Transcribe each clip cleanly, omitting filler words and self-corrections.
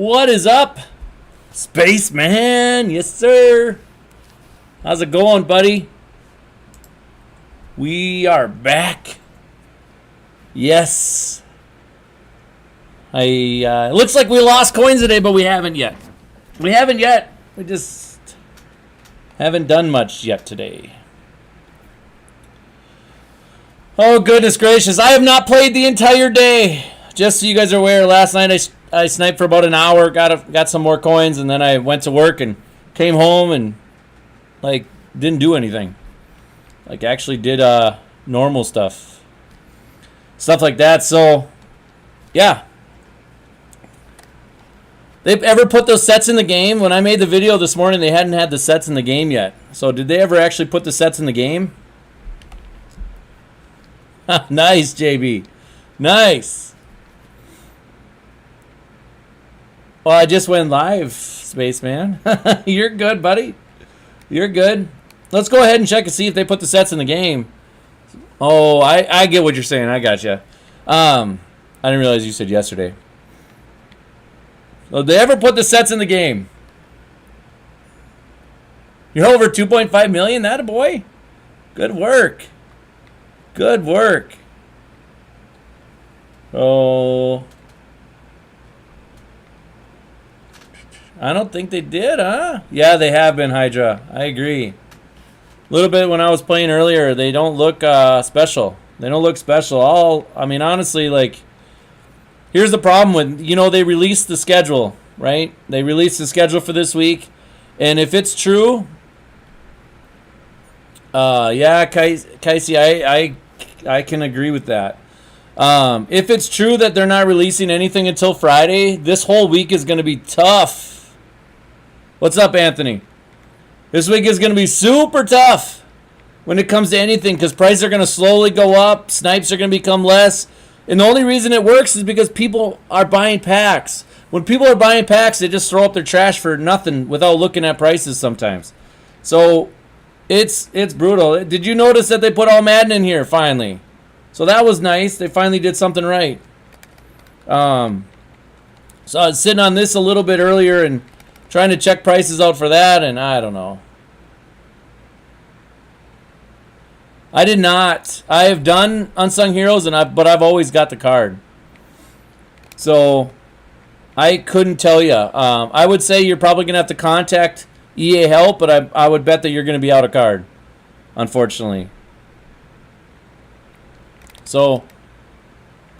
What is up, Spaceman? Yes, sir. How's it going, buddy? We are back. Yes. It looks like we lost coins today, but we haven't yet. We just haven't done much yet today. Oh, goodness gracious. I have not played the entire day. Just so you guys are aware, last night I sniped for about an hour, got some more coins, and then I went to work and came home and, like, didn't do anything. Like, actually did normal stuff. Stuff like that, so, yeah. They've ever put those sets in the game? When I made the video this morning, they hadn't had the sets in the game yet. So, did they ever actually put the sets in the game? Nice, JB. Nice. Well, I just went live, Spaceman. You're good, buddy. You're good. Let's go ahead and check and see if they put the sets in the game. Oh, I get what you're saying. I got you. I didn't realize you said yesterday. Well, did they ever put the sets in the game? You're over 2.5 million? That a boy? Good work. Good work. Oh... I don't think they did, huh? Yeah, they have been, Hydra. I agree. A little bit when I was playing earlier, they don't look special. They don't look special. I mean, honestly, like, here's the problem with, they released the schedule, right? They released the schedule for this week. And if it's true, yeah, Casey, I can agree with that. If it's true that they're not releasing anything until Friday, this whole week is going to be tough. What's up, Anthony? This week is going to be super tough when it comes to anything because prices are going to slowly go up. Snipes are going to become less. And the only reason it works is because people are buying packs. When people are buying packs, they just throw up their trash for nothing without looking at prices sometimes. So it's brutal. Did you notice that they put all Madden in here finally? So that was nice. They finally did something right. So I was sitting on this a little bit earlier and trying to check prices out for that, and I don't know. I did not. I have done Unsung Heroes, but I've always got the card. So I couldn't tell you. I would say you're probably going to have to contact EA Help, but I would bet that you're going to be out of card, unfortunately. So,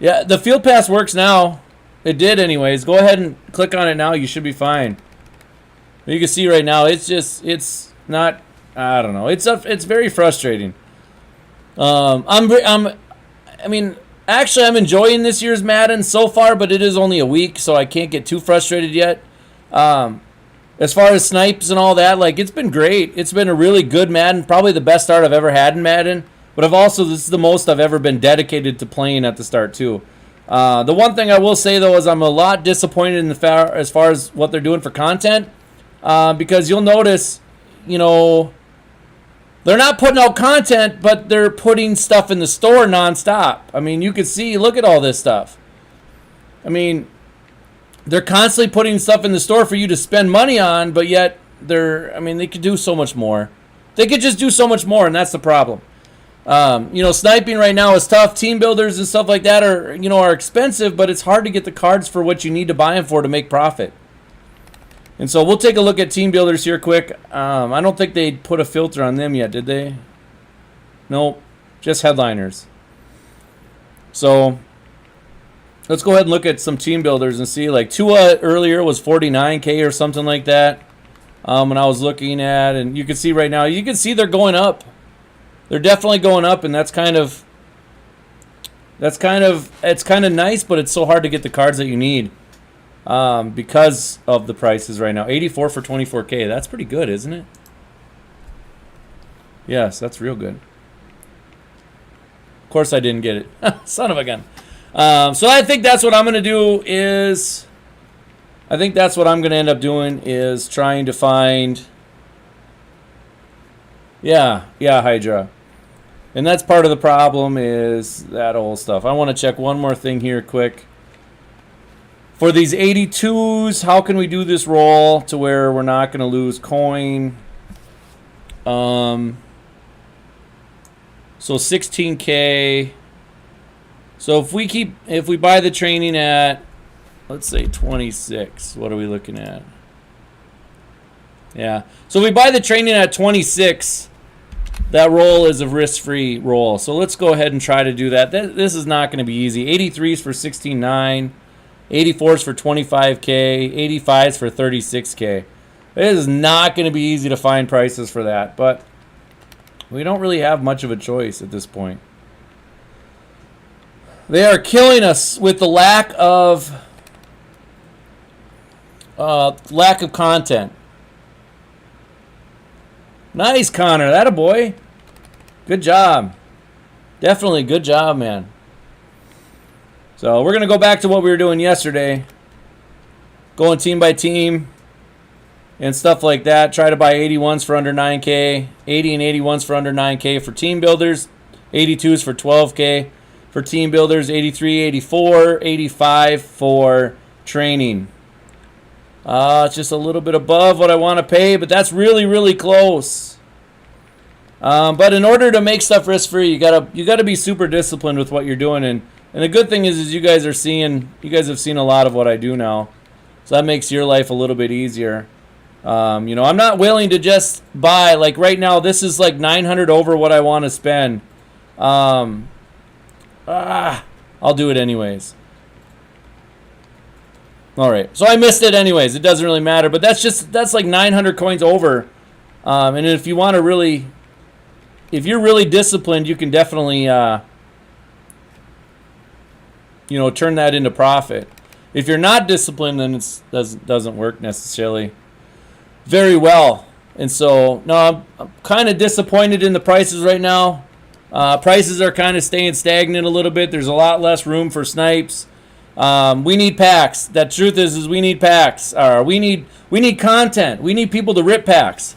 yeah, the Field Pass works now. It did anyways. Go ahead and click on it now. You should be fine. You can see right now, it's not, I don't know. It's very frustrating. I mean, actually, I'm enjoying this year's Madden so far, but it is only a week, so I can't get too frustrated yet. As far as snipes and all that, like, it's been great. It's been a really good Madden, probably the best start I've ever had in Madden. But this is the most I've ever been dedicated to playing at the start, too. The one thing I will say, though, is I'm a lot disappointed as far as what they're doing for content. Because you'll notice, they're not putting out content, but they're putting stuff in the store nonstop. I mean, you can see, look at all this stuff. I mean, they're constantly putting stuff in the store for you to spend money on, but yet they could do so much more. They could just do so much more, and that's the problem. Sniping right now is tough. Team builders and stuff like that are expensive, but it's hard to get the cards for what you need to buy them for to make profit. And so we'll take a look at team builders here quick. I don't think they put a filter on them yet, did they? Nope, just headliners. So let's go ahead and look at some team builders and see. Like Tua earlier was 49K or something like that. When I was looking at, and you can see right now, you can see they're going up. They're definitely going up, and it's kind of nice, but it's so hard to get the cards that you need. Because of the prices right now. 84 for 24K. That's pretty good, isn't it? Yes, that's real good. Of course I didn't get it. Son of a gun. So I think that's what I'm going to do is... I think that's what I'm going to end up doing is trying to find... Yeah, Hydra. And that's part of the problem is that old stuff. I want to check one more thing here quick. For these 82s, how can we do this roll to where we're not going to lose coin? So 16K. So if we buy the training at, let's say 26, what are we looking at? Yeah. So we buy the training at 26. That roll is a risk-free roll. So let's go ahead and try to do that. This is not going to be easy. 83s for 16.9. 84s for 25K. 85s for 36K. It is not going to be easy to find prices for that. But we don't really have much of a choice at this point. They are killing us with the lack of content. Nice, Connor. That a boy. Good job. Definitely good job, man. So we're going to go back to what we were doing yesterday. Going team by team and stuff like that. Try to buy 81s for under 9K. 80 and 81s for under 9K for team builders. 82s for 12K for team builders. 83, 84, 85 for training. It's just a little bit above what I want to pay, but that's really, really close. But in order to make stuff risk-free, you gotta be super disciplined with what you're doing. And the good thing is you guys have seen a lot of what I do now, so that makes your life a little bit easier. I'm not willing to just buy, like right now. This is like 900 over what I want to spend. I'll do it anyways. All right, so I missed it anyways. It doesn't really matter, but that's like 900 coins over. And if you want to really, if you're really disciplined, you can definitely, turn that into profit. If you're not disciplined, then it doesn't work necessarily very well. And so, no, I'm kind of disappointed in the prices right now. Prices are kind of staying stagnant a little bit. There's a lot less room for snipes. We need packs. The truth is we need packs. We need content. We need people to rip packs.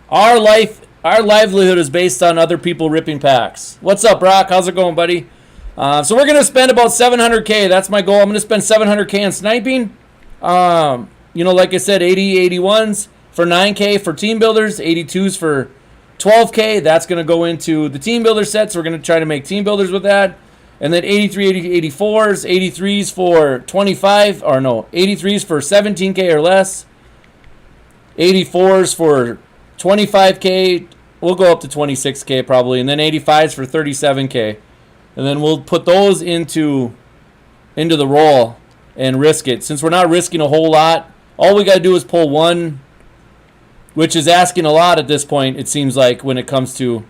Our livelihood is based on other people ripping packs. What's up, Brock? How's it going, buddy? So we're gonna spend about 700K. That's my goal. I'm gonna spend 700K on sniping. Like I said, 80, 81s for 9K for team builders, 82s for 12K. That's gonna go into the team builder sets. We're gonna try to make team builders with that. And then 83, 80, 84s, 83s for 25, or no, 83s for 17K or less. 84s for 25K. We'll go up to 26K probably. And then 85s for 37K. And then we'll put those into the roll and risk it. Since we're not risking a whole lot, all we got to do is pull one, which is asking a lot at this point, it seems like, when it comes to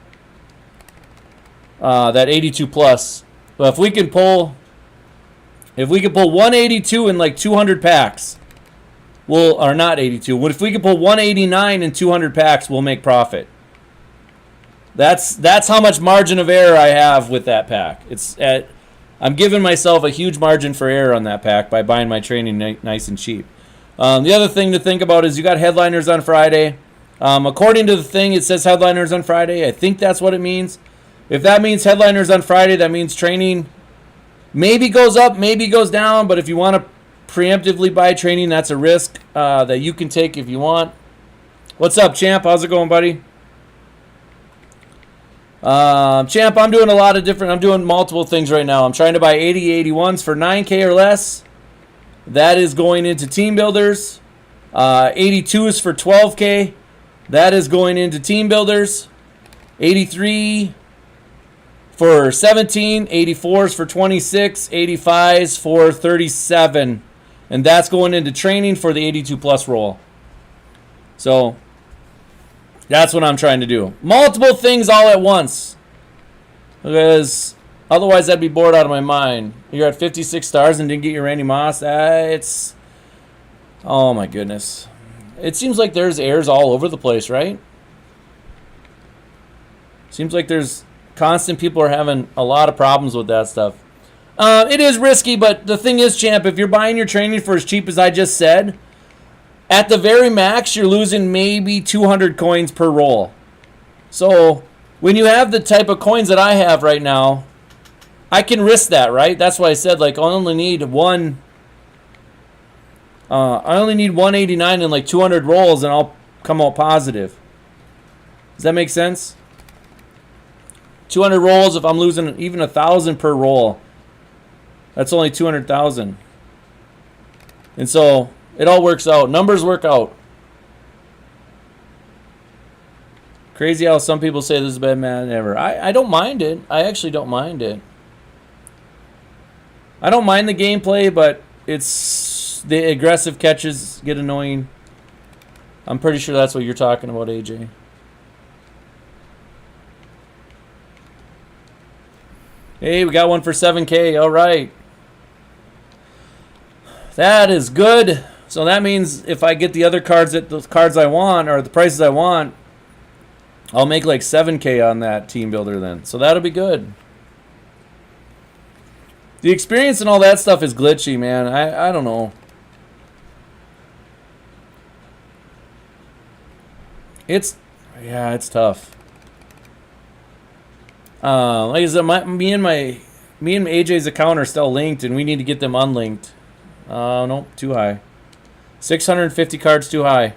that 82 plus. But if we can pull 182 in like 200 packs, or not 82. If we can pull 189 in 200 packs, we'll make profit. That's how much margin of error I have with that pack. I'm giving myself a huge margin for error on that pack by buying my training nice and cheap. The other thing to think about is you got headliners on Friday. According to the thing, it says headliners on Friday. I think that's what it means. If that means headliners on Friday, that means training maybe goes up, maybe goes down. But if you want to preemptively buy training, that's a risk that you can take if you want. What's up, Champ? How's it going, buddy? Champ, I'm doing multiple things right now. I'm trying to buy 80, 81s for 9K or less. That is going into team builders. 82s for 12K. That is going into team builders. 83 for 17, 84s for 26, 85s for 37. And that's going into training for the 82 plus roll. So that's what I'm trying to do. Multiple things all at once. Because otherwise I'd be bored out of my mind. You're at 56 stars and didn't get your Randy Moss. Oh my goodness. It seems like there's errors all over the place, right? Seems like there's constant people are having a lot of problems with that stuff. It is risky, but the thing is, Champ, if you're buying your training for as cheap as I just said, at the very max, you're losing maybe 200 coins per roll. So when you have the type of coins that I have right now, I can risk that, right? That's why I said, like, I only need one I only need 189 and like 200 rolls, and I'll come out positive. Does that make sense? 200 rolls, if I'm losing even 1,000 per roll, that's only 200,000. And so it all works out. Numbers work out. Crazy how some people say this is the best Madden ever. I don't mind it. I actually don't mind it. I don't mind the gameplay, but it's the aggressive catches get annoying. I'm pretty sure that's what you're talking about, AJ. Hey, we got one for 7K. All right. That is good. So that means if I get the other cards at those cards I want, or the prices I want, I'll make like 7K on that team builder then. So that'll be good. The experience and all that stuff is glitchy, man. I don't know. It's tough. Like I said, me and AJ's account are still linked, and we need to get them unlinked. Nope, too high. 650 cards too high,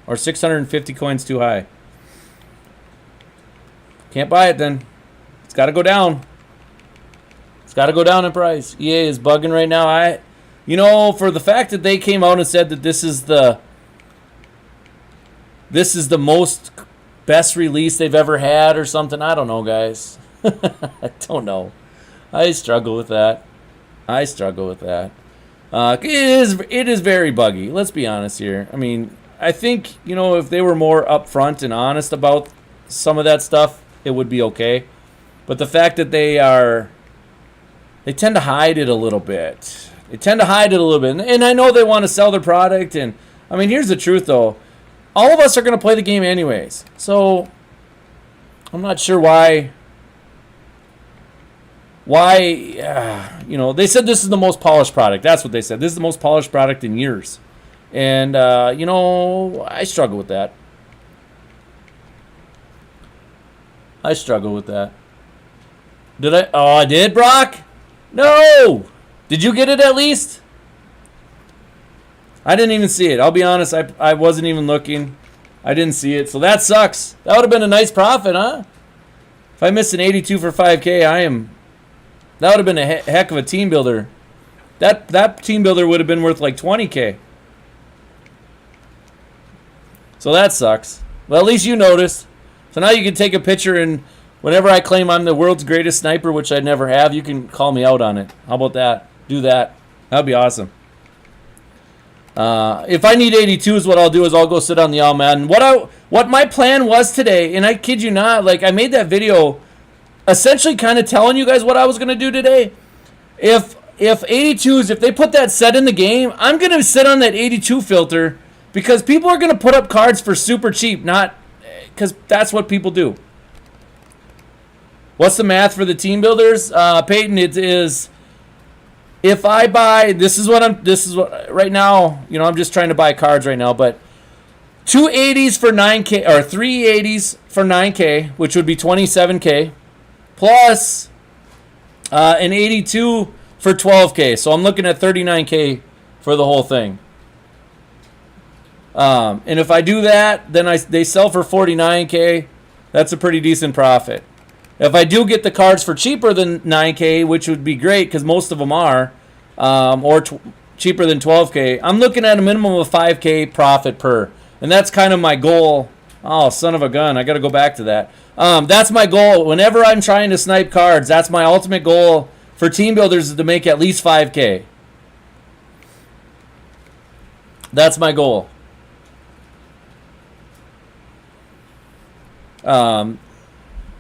or 650 coins too high. Can't buy it then. It's got to go down. It's got to go down in price. EA is bugging right now. For the fact that they came out and said that this is the most best release they've ever had or something. I don't know, guys. I don't know. I struggle with that. It is very buggy. Let's be honest here. I mean, I think, if they were more upfront and honest about some of that stuff, it would be okay. But the fact that they tend to hide it a little bit. And I know they want to sell their product. And, I mean, here's the truth, though. All of us are going to play the game anyways. So, I'm not sure why, they said this is the most polished product. That's what they said. This is the most polished product in years. And, I struggle with that. Did I? Oh, I did, Brock? No! Did you get it at least? I didn't even see it. I'll be honest, I wasn't even looking. I didn't see it, so that sucks. That would have been a nice profit, huh? If I missed an 82 for 5K, that would have been a heck of a team builder. That team builder would have been worth like 20K. So that sucks. Well, at least you noticed. So now you can take a picture, and whenever I claim I'm the world's greatest sniper, which I never have, you can call me out on it. How about that? Do that. That'd be awesome. If I need 82s, what I'll do is I'll go sit on the All Madden. What my plan was today, and I kid you not, like I made that video essentially kind of telling you guys what I was going to do today. If 82s, if they put that set in the game, I'm going to sit on that 82 filter because people are going to put up cards for super cheap, not because that's what people do. What's the math for the team builders? Peyton, it is if I buy, this is what right now, I'm just trying to buy cards right now, but 2 80s for 9K or 3 80s for 9K, which would be 27K, plus an 82 for 12K. So I'm looking at 39K for the whole thing. And if I do that, then they sell for 49K. That's a pretty decent profit. If I do get the cards for cheaper than 9K, which would be great because most of them are, or cheaper than 12K, I'm looking at a minimum of 5K profit per. And that's kind of my goal. Oh, son of a gun. I got to go back to that. That's my goal. Whenever I'm trying to snipe cards, that's my ultimate goal for team builders is to make at least 5K. That's my goal.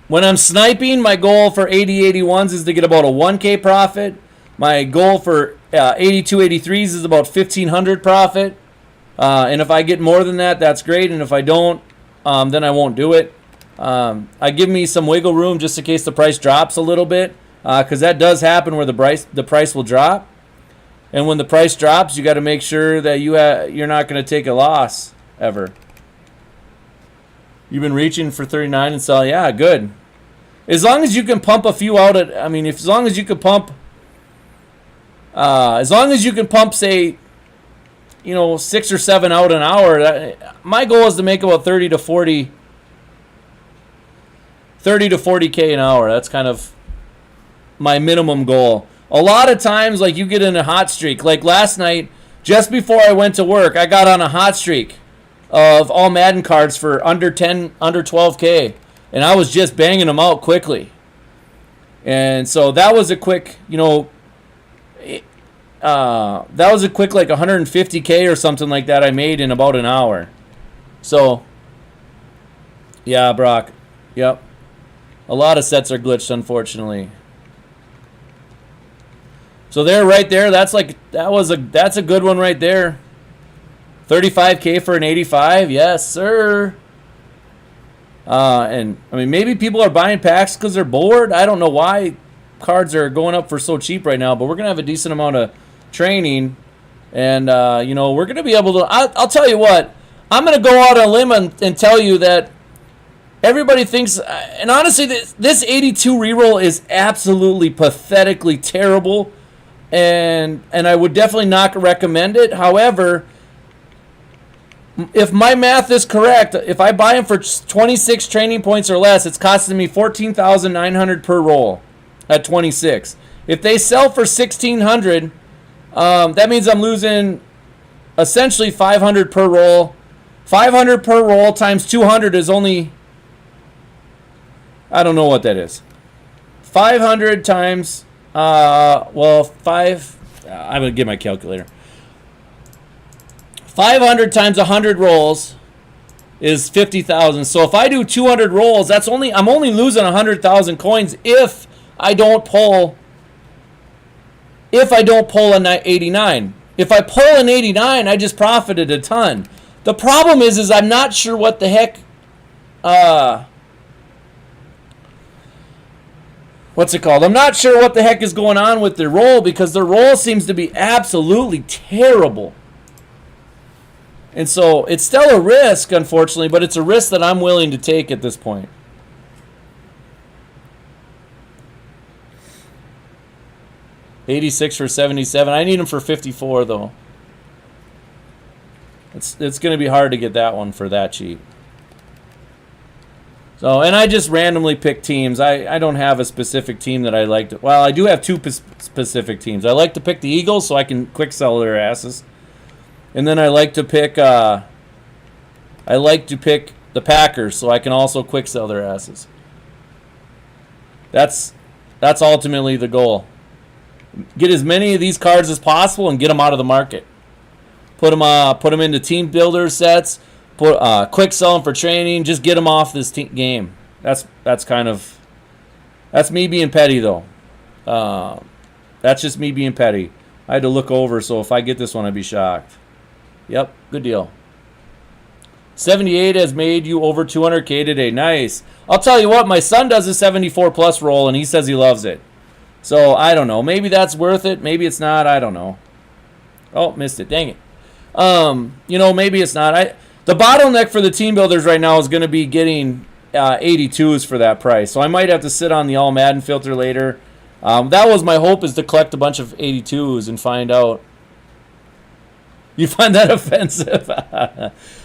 When I'm sniping, my goal for 80-81s is to get about a 1K profit. My goal for 82-83s is about 1,500 profit. And if I get more than that, that's great. And if I don't, then I won't do it. I give me some wiggle room just in case the price drops a little bit, because that does happen where the price will drop. And when the price drops, you got to make sure that you're not going to take a loss ever. You've been reaching for 39 and sell. Yeah, good. As long as you can pump a few out as long as you can pump, say, 6 or 7 out an hour. My goal is to make about 30 to 40K an hour. That's kind of my minimum goal. A lot of times, like, you get in a hot streak. Like last night, just before I went to work, I got on a hot streak of all Madden cards for under 12K. And I was just banging them out quickly. And so that was a quick, like 150K or something like that I made in about an hour. So, yeah, Brock. Yep. A lot of sets are glitched, unfortunately. So there, right there, that's a good one right there. 35K for an 85, yes, sir. And I mean, maybe people are buying packs because they're bored. I don't know why cards are going up for so cheap right now, but we're gonna have a decent amount of training, and we're gonna be able to. I'll tell you what, I'm gonna go out on a limb and tell you that everybody thinks, and honestly, this 82 reroll is absolutely pathetically terrible. And I would definitely not recommend it. However, if my math is correct, if I buy them for 26 training points or less, it's costing me 14,900 per roll at 26. If they sell for 1,600, that means I'm losing essentially 500 per roll. 500 per roll times 200 is only, I don't know what that is. 500 times... I'm going to get my calculator. 500 times 100 rolls is 50,000. So if I do 200 rolls, I'm only losing 100,000 coins if I don't pull an 89. If I pull an 89, I just profited a ton. The problem is I'm not sure what the heck what's it called? I'm not sure what the heck is going on with their roll, because their roll seems to be absolutely terrible. And so it's still a risk, unfortunately, but it's a risk that I'm willing to take at this point. $86 for 77. I need them for 54 though. It's going to be hard to get that one for that cheap. So, and I just randomly pick teams. I don't have a specific team that I like to... Well, I do have two specific teams. I like to pick the Eagles so I can quick sell their asses. And then I like to pick the Packers so I can also quick sell their asses. That's ultimately the goal. Get as many of these cards as possible and get them out of the market. Put them into team builder sets. Quick sell them for training. Just get them off this game. That's me being petty though. That's just me being petty. I had to look over, so if I get this one, I'd be shocked. Yep, good deal. 78 has made you over 200K today. Nice. I'll tell you what, my son does a 74 plus roll, and he says he loves it. So I don't know. Maybe that's worth it. Maybe it's not. I don't know. Oh, missed it. Dang it. Maybe it's not. The bottleneck for the team builders right now is going to be getting 82s for that price. So I might have to sit on the All Madden filter later. That was my hope, is to collect a bunch of 82s and find out. You find that offensive?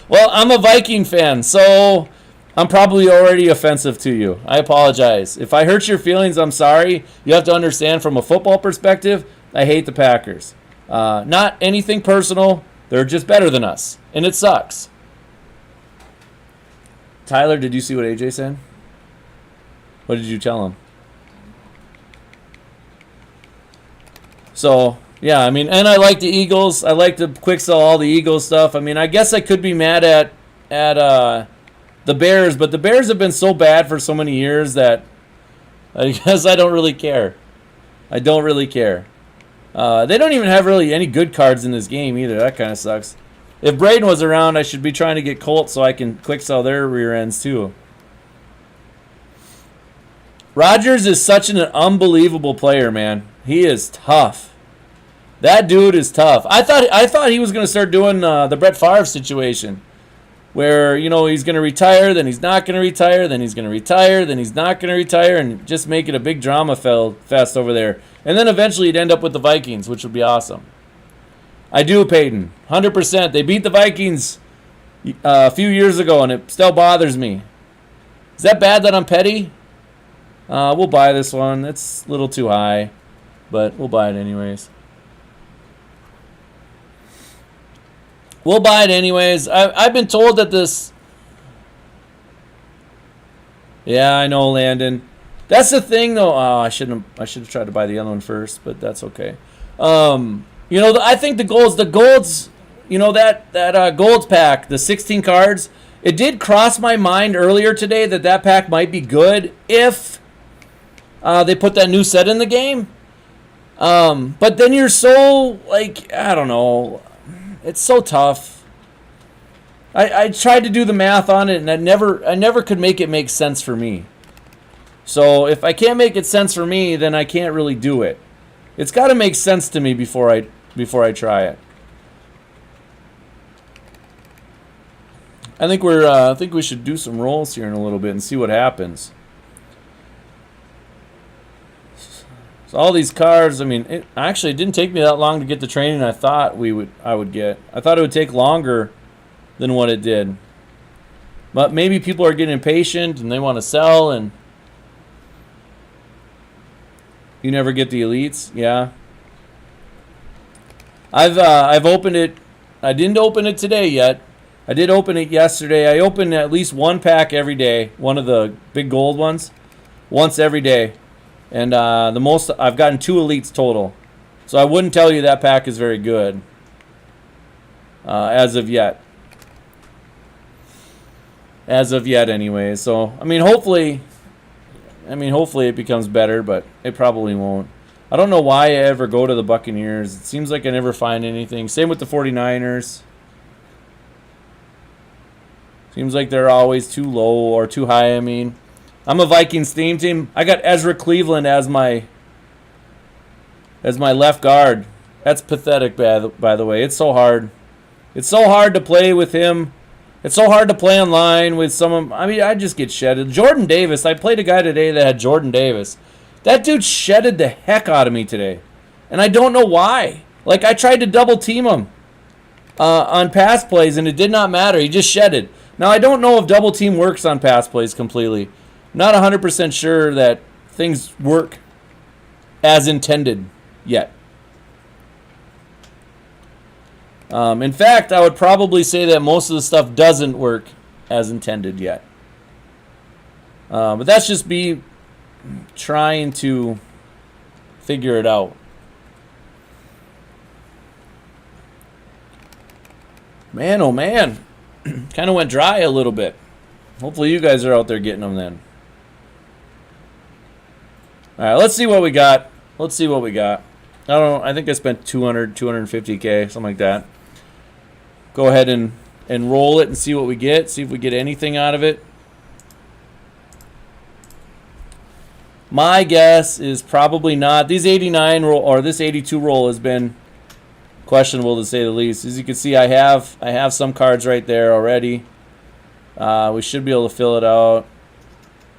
Well, I'm a Viking fan, so I'm probably already offensive to you. I apologize. If I hurt your feelings, I'm sorry. You have to understand, from a football perspective, I hate the Packers. Not anything personal. They're just better than us, and it sucks. Tyler, did you see what AJ said? What did you tell him? So, yeah, I mean, and I like the Eagles. I like to quick sell all the Eagles stuff. I mean, I guess I could be mad at the Bears, but the Bears have been so bad for so many years that I guess I don't really care. I don't really care. They don't even have really any good cards in this game either. That kind of sucks. If Braden was around, I should be trying to get Colts so I can quick sell their rear ends too. Rodgers is such an unbelievable player, man. He is tough. That dude is tough. I thought he was going to start doing the Brett Favre situation, where, he's going to retire, then he's not going to retire, then he's going to retire, then he's not going to retire, and just make it a big drama fest over there. And then eventually he'd end up with the Vikings, which would be awesome. I do, Peyton. 100%. They beat the Vikings a few years ago, and it still bothers me. Is that bad that I'm petty? We'll buy this one. It's a little too high, but we'll buy it anyways. We'll buy it anyways. I've been told that this... Yeah, I know, Landon. That's the thing, though. Oh, I should have tried to buy the other one first, but that's okay. I think the golds, that golds pack, the 16 cards, it did cross my mind earlier today that pack might be good if they put that new set in the game. But then you're so, I don't know. It's so tough. I tried to do the math on it, and I never could make it make sense for me. So if I can't make it sense for me, then I can't really do it. It's got to make sense to me before I try it. I think we should do some rolls here in a little bit and see what happens. So all these cards, I mean, it didn't take me that long to get the training I thought I would get. I thought it would take longer than what it did. But maybe people are getting impatient and they want to sell, and you never get the elites. Yeah. I've opened it. I didn't open it today yet. I did open it yesterday. I opened at least one pack every day, one of the big gold ones, once every day. And the most, I've gotten 2 elites total. So I wouldn't tell you that pack is very good as of yet. As of yet, anyway. So, hopefully it becomes better, but it probably won't. I don't know why I ever go to the Buccaneers. It seems like I never find anything. Same with the 49ers. Seems like they're always too low or too high, I'm a Vikings theme team. I got Ezra Cleveland as my left guard. That's pathetic, by the way. It's so hard. It's so hard to play with him. It's so hard to play online with someone. I just get shedded. Jordan Davis. I played a guy today that had Jordan Davis. That dude shedded the heck out of me today. And I don't know why. I tried to double team him on pass plays, and it did not matter. He just shedded. Now, I don't know if double team works on pass plays completely. Not 100% sure that things work as intended yet. In fact, I would probably say that most of the stuff doesn't work as intended yet. But that's just me trying to figure it out. Man, oh man. Kind of went dry a little bit. Hopefully you guys are out there getting them then. All right, let's see what we got. I think I spent 250K, something like that. Go ahead and roll it and see what we get. See if we get anything out of it. My guess is probably not. These 89 roll or this 82 roll has been questionable to say the least. As you can see, I have some cards right there already. We should be able to fill it out.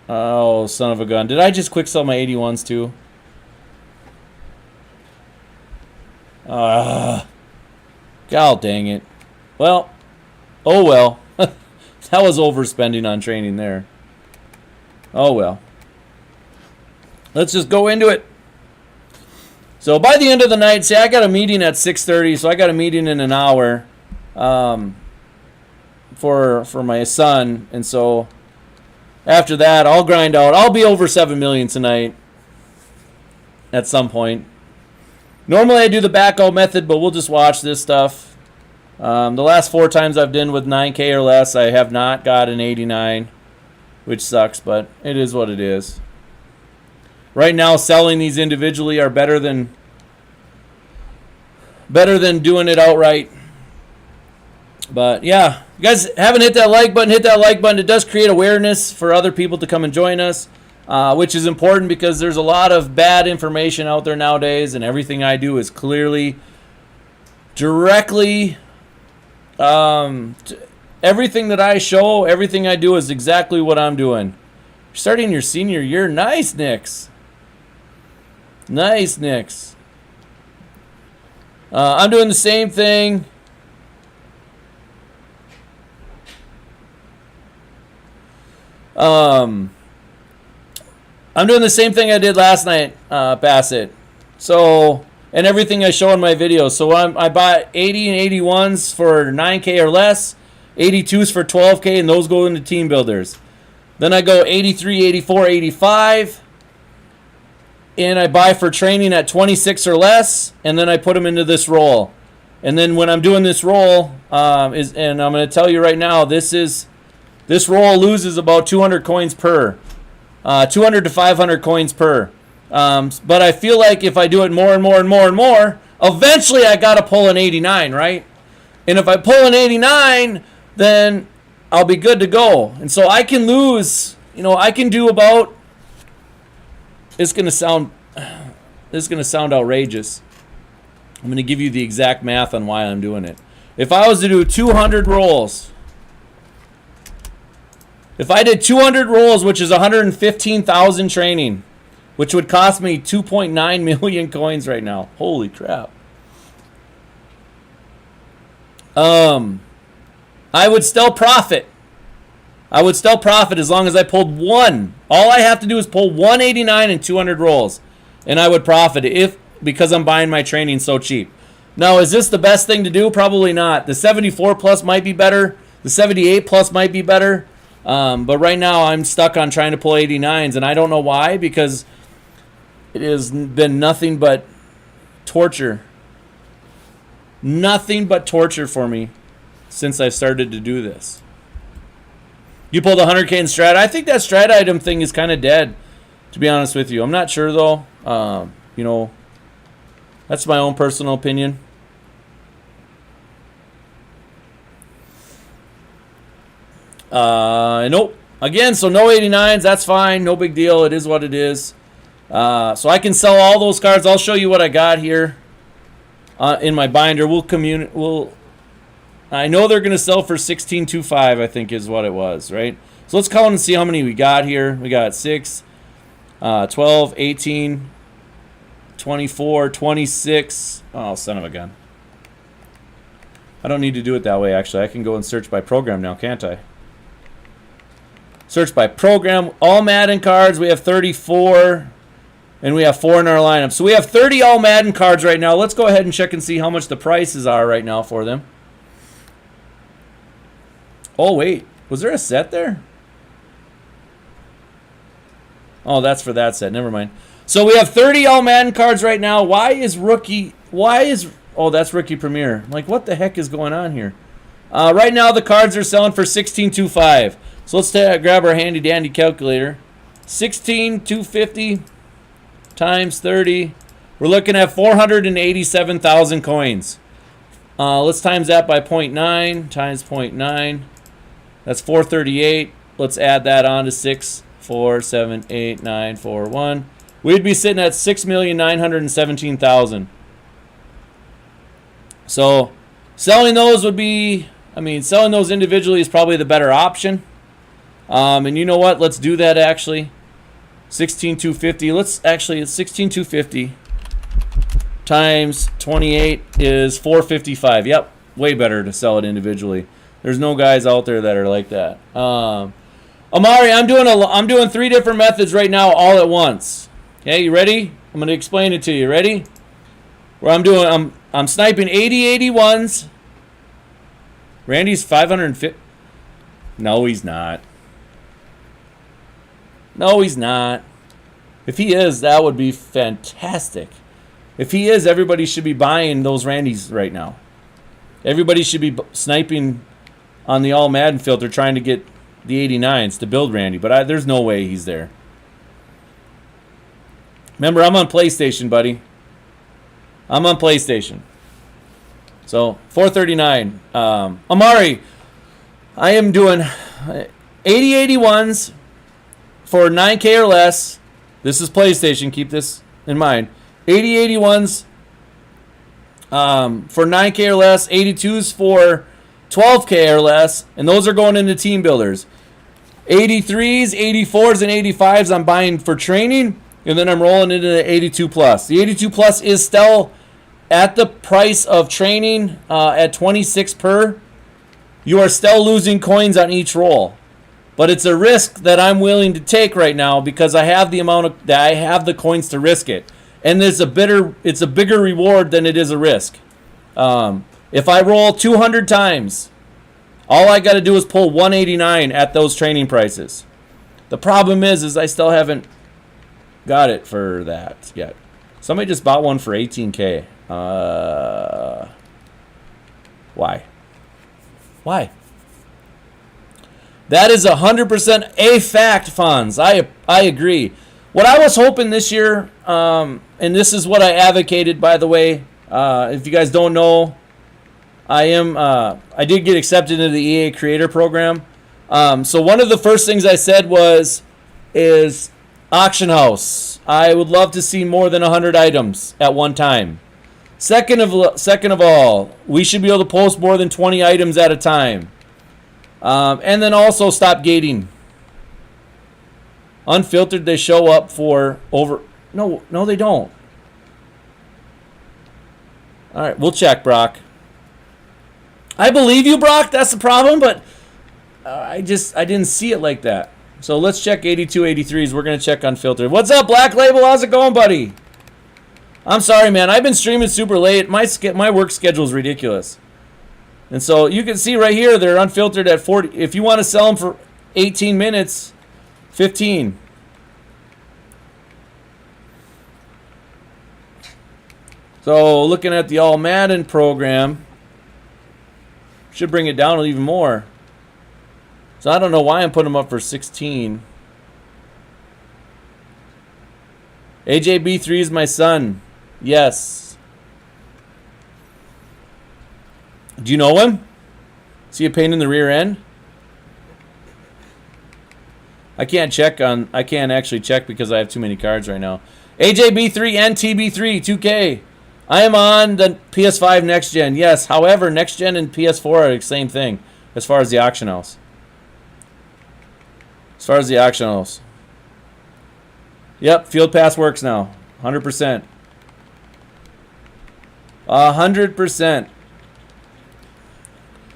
Oh, son of a gun. Did I just quick sell my 81s too? God dang it. Well, oh well. That was overspending on training there. Oh well. Let's just go into it. So by the end of the night, I got a meeting at 6:30, so I got a meeting in an hour for my son, and so after that, I'll grind out. I'll be over 7 million tonight at some point. Normally I do the back out method, but we'll just watch this stuff. The last 4 times I've done with 9K or less, I have not got an 89, which sucks, but it is what it is. Right now, selling these individually are better than doing it outright. But yeah, you guys haven't hit that like button, hit that like button. It does create awareness for other people to come and join us, which is important because there's a lot of bad information out there nowadays, and everything I do is clearly, directly, everything that I show, everything I do is exactly what I'm doing. You're starting your senior year. Nice, Nix. Nice, Nix. I'm doing the same thing. I'm doing the same thing I did last night, Bassett. So, and everything I show in my videos. So I bought 80 and 81s for 9K or less, 82s for 12K, and those go into team builders. Then I go 83, 84, 85, and I buy for training at 26 or less, and then I put them into this roll. And then when I'm doing this roll, and I'm going to tell you right now, this roll loses about 200 coins per, 200 to 500 coins per. But I feel like if I do it more and more and more and more, eventually I got to pull an 89, right? And if I pull an 89, then I'll be good to go. And so I can lose, I can do about, it's going to sound outrageous. I'm going to give you the exact math on why I'm doing it. If I was to do 200 rolls, if I did 200 rolls, which is 115,000 training, which would cost me 2.9 million coins right now. Holy crap. I would still profit. I would still profit as long as I pulled one. All I have to do is pull 189 and 200 rolls, and I would profit because I'm buying my training so cheap. Now, is this the best thing to do? Probably not. The 74 plus might be better. The 78 plus might be better. But right now I'm stuck on trying to pull 89s, and I don't know why, because it has been nothing but torture. Nothing but torture for me since I started to do this. You pulled 100K in strat. I think that strat item thing is kind of dead, to be honest with you. I'm not sure, though. That's my own personal opinion. Nope. Again, so no 89s. That's fine. No big deal. It is what it is. So I can sell all those cards. I'll show you what I got here in my binder. I know they're going to sell for 16.25, I think is what it was, right? So let's count and see how many we got here. We got 6, 12, 18, 24, 26. Oh, son of a gun. I don't need to do it that way, actually. I can go and search by program now, can't I? Search by program. All Madden cards. We have 34. And we have 4 in our lineup. So we have 30 all Madden cards right now. Let's go ahead and check and see how much the prices are right now for them. Oh, wait. Was there a set there? Oh, that's for that set. Never mind. So we have 30 all Madden cards right now. Oh, that's Rookie Premier. Like, what the heck is going on here? Right now, the cards are selling for $16.25. So let's grab our handy-dandy calculator. $16,250 times 30. We're looking at 487,000 coins. Let's times that by 0.9 times 0.9. That's 438. Let's add that on to 6, 4, 7, 8, 9, 4, 1. We'd be sitting at 6,917,000. So selling those selling those individually is probably the better option. And you know what? Let's do that actually. 16,250. It's 16,250 times 28 is 455. Yep, way better to sell it individually. There's no guys out there that are like that. Amari, I'm doing 3 different methods right now all at once. Okay, you ready? I'm going to explain it to you. Ready? Where I'm sniping 80 81s. Randy's 550. No, he's not. No, he's not. If he is, that would be fantastic. If he is, everybody should be buying those Randys right now. Everybody should be sniping on the all Madden filter trying to get the 89s to build Randy, but there's no way he's there. Remember, I'm on PlayStation, buddy. I'm on PlayStation. So, 439. Amari, I am doing 80 81s for 9K or less. This is PlayStation. Keep this in mind. 80 81s for 9K or less. 82s for 12K or less. And those are going into team builders. 83s, 84s, and 85s I'm buying for training. And then I'm rolling into the 82 plus. The 82 plus is still at the price of training at 26 per, you are still losing coins on each roll. But it's a risk that I'm willing to take right now because I have the coins to risk it. And it's a bigger reward than it is a risk. If I roll 200 times, all I got to do is pull 189 at those training prices. The problem is I still haven't got it for that yet. Somebody just bought one for 18K. Why? Why? That is 100% a fact, Fonz. I agree. What I was hoping this year, and this is what I advocated, by the way. If you guys don't know, I did get accepted into the EA Creator Program. So one of the first things I said is auction house. I would love to see more than 100 items at one time. Second of all, we should be able to post more than 20 items at a time. And then also stop gating. Unfiltered, they show up for over... No, they don't. All right, we'll check, Brock. I believe you, Brock. That's the problem, but I didn't see it like that. So let's check 8283s. We're going to check unfiltered. What's up, Black Label? How's it going, buddy? I'm sorry, man. I've been streaming super late. My work schedule is ridiculous. And so you can see right here, they're unfiltered at 40. If you want to sell them for 18 minutes, 15. So looking at the All Madden program, should bring it down even more. So I don't know why I'm putting them up for 16. AJB3 is my son. Yes. Do you know him? Is he a pain in the rear end? I can't actually check because I have too many cards right now. AJB3 and TB3 2K. I am on the PS5 next gen. Yes, however, next gen and PS4 are the same thing as far as the auction house. Yep, Field Pass works now. 100%. 100%.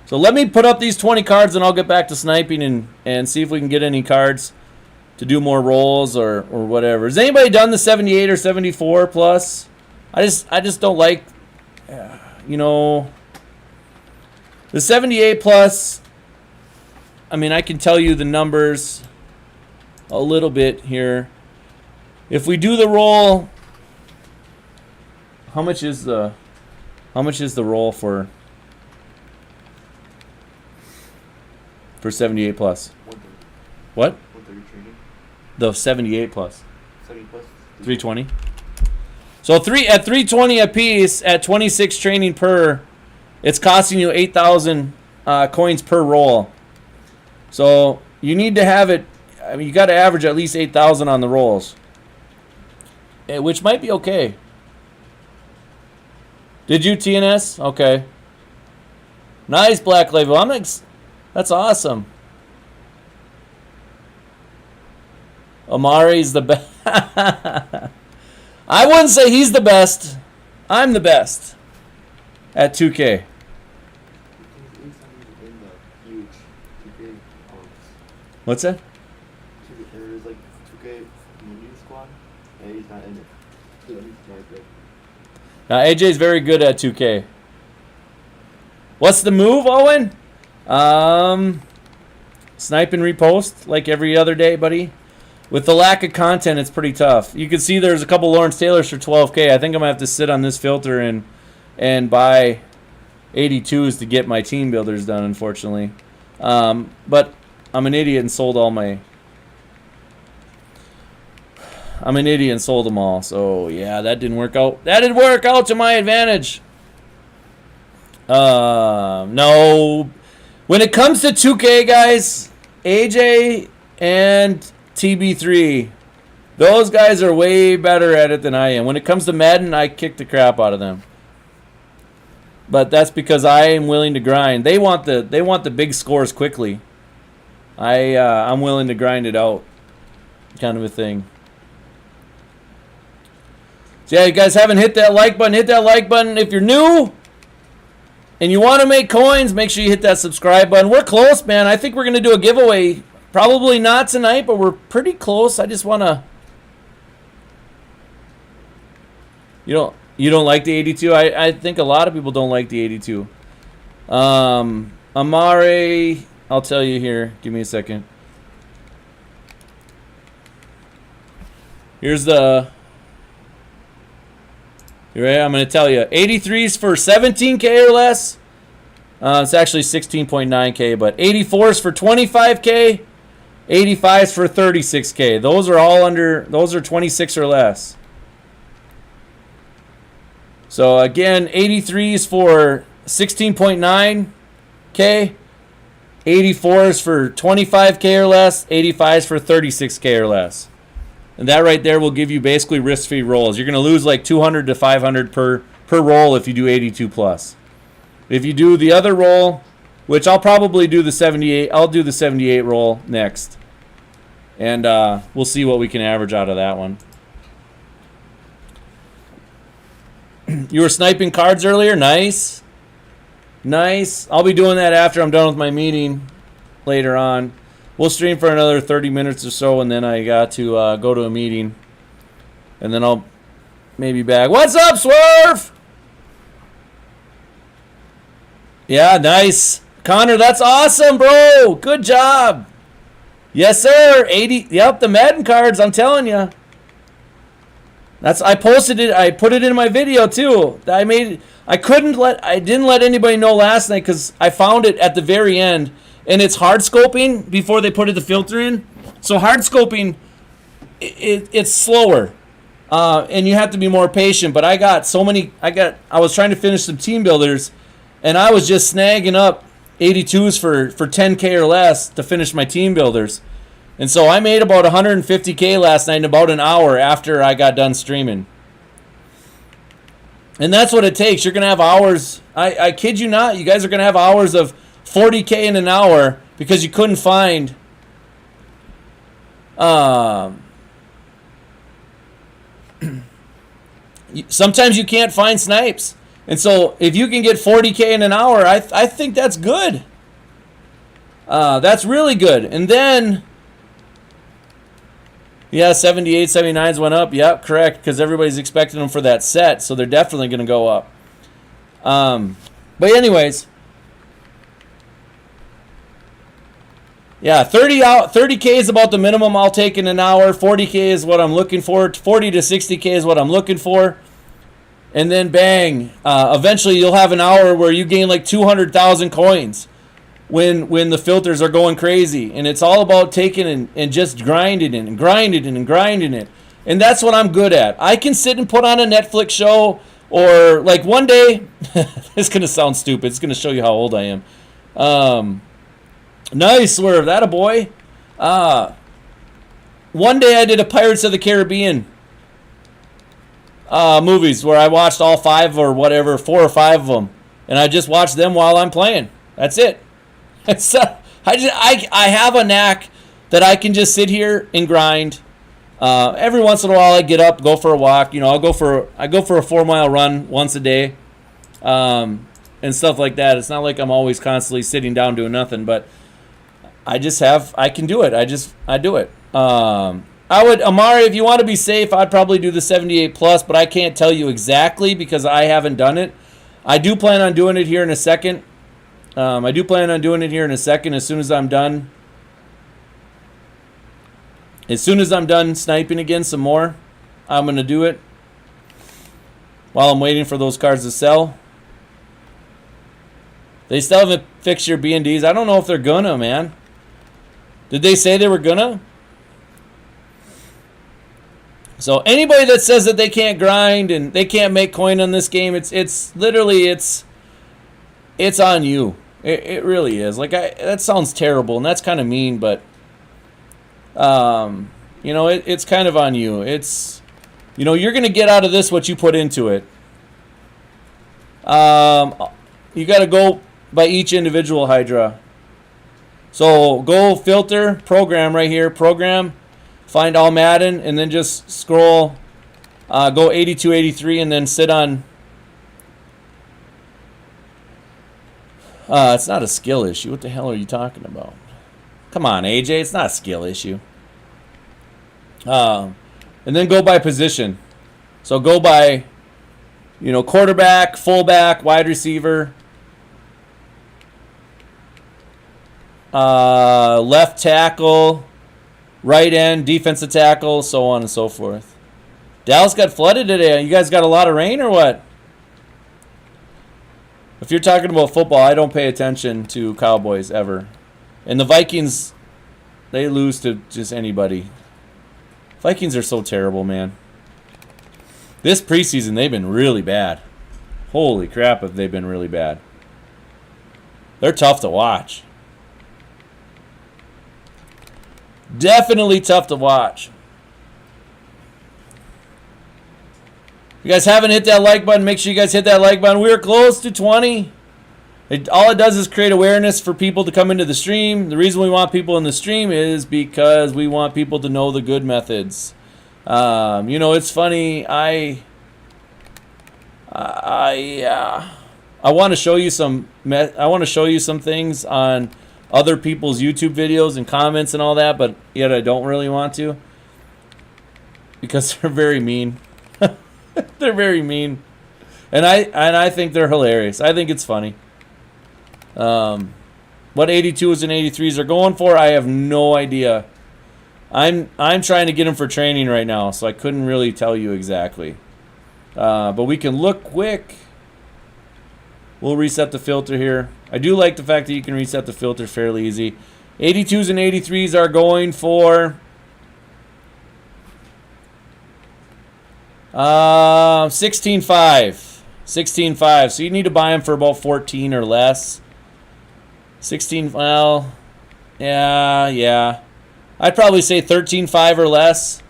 So let me put up these 20 cards and I'll get back to sniping and see if we can get any cards to do more rolls or whatever. Has anybody done the 78 or 74 plus? I just don't like, the 78 plus. I mean, I can tell you the numbers a little bit here. If we do the roll, how much is the roll for 78 plus? What? The 78 plus. 70 plus. 320. So at 320 a piece at 26 training per, it's costing you 8,000 coins per roll. So you need to have it. I mean, you got to average at least 8,000 on the rolls, which might be okay. Did you TNS? Okay. Nice, Black Label. That's awesome. Amari's the best. I wouldn't say he's the best. I'm the best at 2K. What's that? There's like 2K Mini Squad, and he's not in it. Now AJ's very good at 2K. What's the move, Owen? Snipe and repost like every other day, buddy. With the lack of content, it's pretty tough. You can see there's a couple Lawrence Taylors for 12K. I think I'm gonna have to sit on this filter and buy 82s to get my team builders done, unfortunately. But I'm an idiot and sold all my. I'm an idiot and sold them all. So yeah, that didn't work out. That didn't work out to my advantage. No. When it comes to 2K, guys, AJ and TB3, those guys are way better at it than I am. When it comes to Madden, I kick the crap out of them. But that's because I am willing to grind. They want the big scores quickly. I'm willing to grind it out, kind of a thing. So yeah, you guys haven't hit that like button. Hit that like button. If you're new and you want to make coins, make sure you hit that subscribe button. We're close, man. I think we're going to do a giveaway. Probably not tonight, but we're pretty close. I just want to... You don't like the 82? I think a lot of people don't like the 82. Amare, I'll tell you here. Give me a second. Here's the... You ready? I'm going to tell you. 83s for 17K or less. It's actually 16.9K, but 84s for 25K. 85s for 36K. Those are all under... Those are 26 or less. So again, 83s for 16.9K, 84s for 25K or less, 85s for 36K or less. And that right there will give you basically risk-free rolls. You're going to lose like 200 to 500 per roll if you do 82 plus. If you do the other roll, which I'll probably do the 78, I'll do the 78 roll next. And we'll see what we can average out of that one. You were sniping cards earlier? Nice. Nice. I'll be doing that after I'm done with my meeting later on. We'll stream for another 30 minutes or so, and then I got to go to a meeting. And then I'll maybe back. What's up, Swerve? Yeah, nice. Connor, that's awesome, bro. Good job. Yes, sir. 80. Yep, the Madden cards, I'm telling you. I posted it. I put it in my video too. I didn't let anybody know last night because I found it at the very end, and it's hard scoping before they put the filter in. So hard scoping, it's slower, and you have to be more patient. But I got so many. I was trying to finish some team builders, and I was just snagging up 82s for 10K or less to finish my team builders. And so I made about 150K last night in about an hour after I got done streaming. And that's what it takes. You're going to have hours. I kid you not. You guys are going to have hours of 40K in an hour because you couldn't find... sometimes you can't find snipes. And so if you can get 40K in an hour, I think that's good. That's really good. And then... Yeah, 78, 79s went up. Yep, correct, because everybody's expecting them for that set, so they're definitely going to go up. But anyways, yeah, 30K is about the minimum I'll take in an hour. 40K is what I'm looking for. 40 to 60K is what I'm looking for. And then bang, eventually you'll have an hour where you gain like 200,000 coins. When the filters are going crazy, and it's all about taking and just grinding it and grinding it and grinding it, and that's what I'm good at. I can sit and put on a Netflix show, or like one day, it's gonna sound stupid. It's gonna show you how old I am. Nice Swerve, that a boy. One day I did a Pirates of the Caribbean movies where I watched all 5 or whatever, 4 or 5 of them, and I just watched them while I'm playing. That's it. So I have a knack that I can just sit here and grind. Every once in a while I get up, go for a walk. You know, I go for a 4-mile run once a day, and stuff like that. It's not like I'm always constantly sitting down doing nothing, but I can do it. I do it. Amari, if you want to be safe, I'd probably do the 78 plus, but I can't tell you exactly because I haven't done it. I do plan on doing it here in a second. As soon as I'm done. As soon as I'm done sniping again some more, I'm going to do it. While I'm waiting for those cards to sell. They still haven't fixed your B&Ds. I don't know if they're gonna, man. Did they say they were gonna? So anybody that says that they can't grind and they can't make coin on this game, it's literally on you. It really is. Like that sounds terrible and that's kind of mean, but you know, it's kind of on you. It's, you know, you're gonna get out of this what you put into it. You got to go by each individual Hydra. So go filter, program right here, program, find all Madden, and then just scroll Go 82, 83, and then sit on. It's not a skill issue. What the hell are you talking about? Come on, AJ. It's not a skill issue. And then go by position. So go by, quarterback, fullback, wide receiver, left tackle, right end, defensive tackle, so on and so forth. Dallas got flooded today. You guys got a lot of rain or what? If you're talking about football, I don't pay attention to Cowboys ever. And the Vikings, they lose to just anybody. Vikings are so terrible, man. This preseason, they've been really bad. Holy crap, have they been really bad. They're tough to watch. Definitely tough to watch. If you guys haven't hit that like button, make sure you guys hit that like button. We're close to 20. All it does is create awareness for people to come into the stream. The reason we want people in the stream is because we want people to know the good methods. It's funny. I want to show you some. I want to show you some things on other people's YouTube videos and comments and all that, but yet I don't really want to because they're very mean. They're very mean, and I think they're hilarious. I think it's funny. What 82s and 83s are going for, I have no idea. I'm trying to get them for training right now, so I couldn't really tell you exactly. But we can look quick. We'll reset the filter here. I do like the fact that you can reset the filter fairly easy. 82s and 83s are going for 16.5. 16.5. So you need to buy them for about 14 or less. 16. Well, yeah. I'd probably say 13.5 or less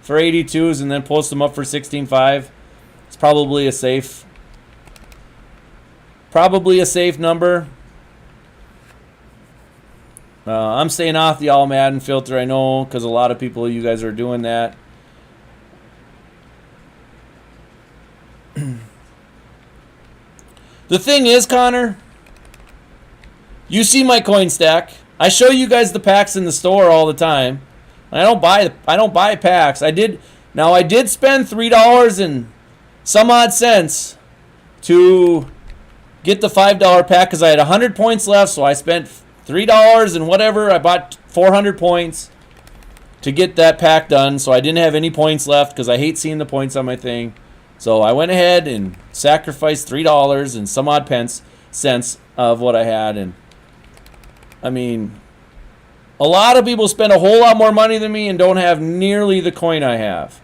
for 82s, and then post them up for 16.5. It's probably a safe number. I'm staying off the All Madden filter, I know, because a lot of people, you guys are doing that. The thing is, Connor, you see my coin stack. I show you guys the packs in the store all the time. I don't buy packs. I did spend $3 and some odd cents to get the $5 pack because I had 100 points left, so I spent $3 and whatever. I bought 400 points to get that pack done, so I didn't have any points left because I hate seeing the points on my thing. So I went ahead and sacrificed $3 and some odd cents of what I had. And I mean, a lot of people spend a whole lot more money than me and don't have nearly the coin I have.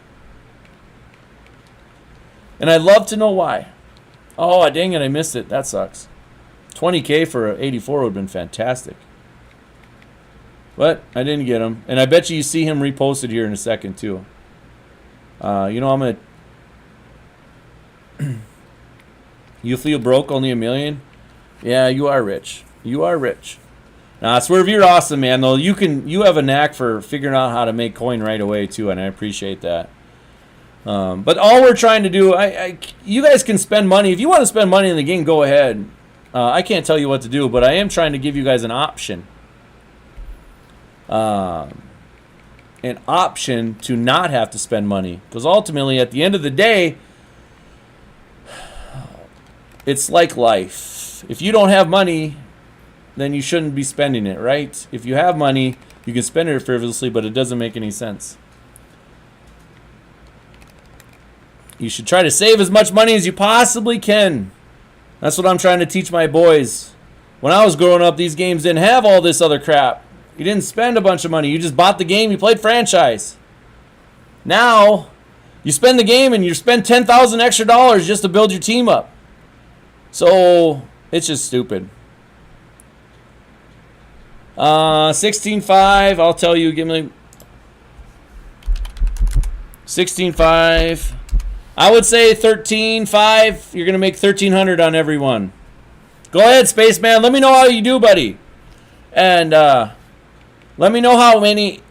And I'd love to know why. Oh, dang it, I missed it. That sucks. 20K for an 84 would have been fantastic. But I didn't get him. And I bet you see him reposted here in a second, too. I'm going to... You feel broke, only $1 million? Yeah, you are rich. You are rich. Nah, Swerve, you're awesome, man. Though you have a knack for figuring out how to make coin right away too, and I appreciate that. But all we're trying to do, you guys can spend money if you want to spend money in the game. Go ahead. I can't tell you what to do, but I am trying to give you guys an option. An option to not have to spend money, because ultimately, at the end of the day, it's like life. If you don't have money, then you shouldn't be spending it, right? If you have money, you can spend it frivolously, but it doesn't make any sense. You should try to save as much money as you possibly can. That's what I'm trying to teach my boys. When I was growing up, these games didn't have all this other crap. You didn't spend a bunch of money. You just bought the game. You played franchise. Now, you spend the game and you spend $10,000 extra just to build your team up. So, it's just stupid. 16.5, I'll tell you, give me 16.5. I would say 13.5. You're going to make 1,300 on every one. Go ahead, Spaceman. Let me know how you do, buddy. And let me know how many.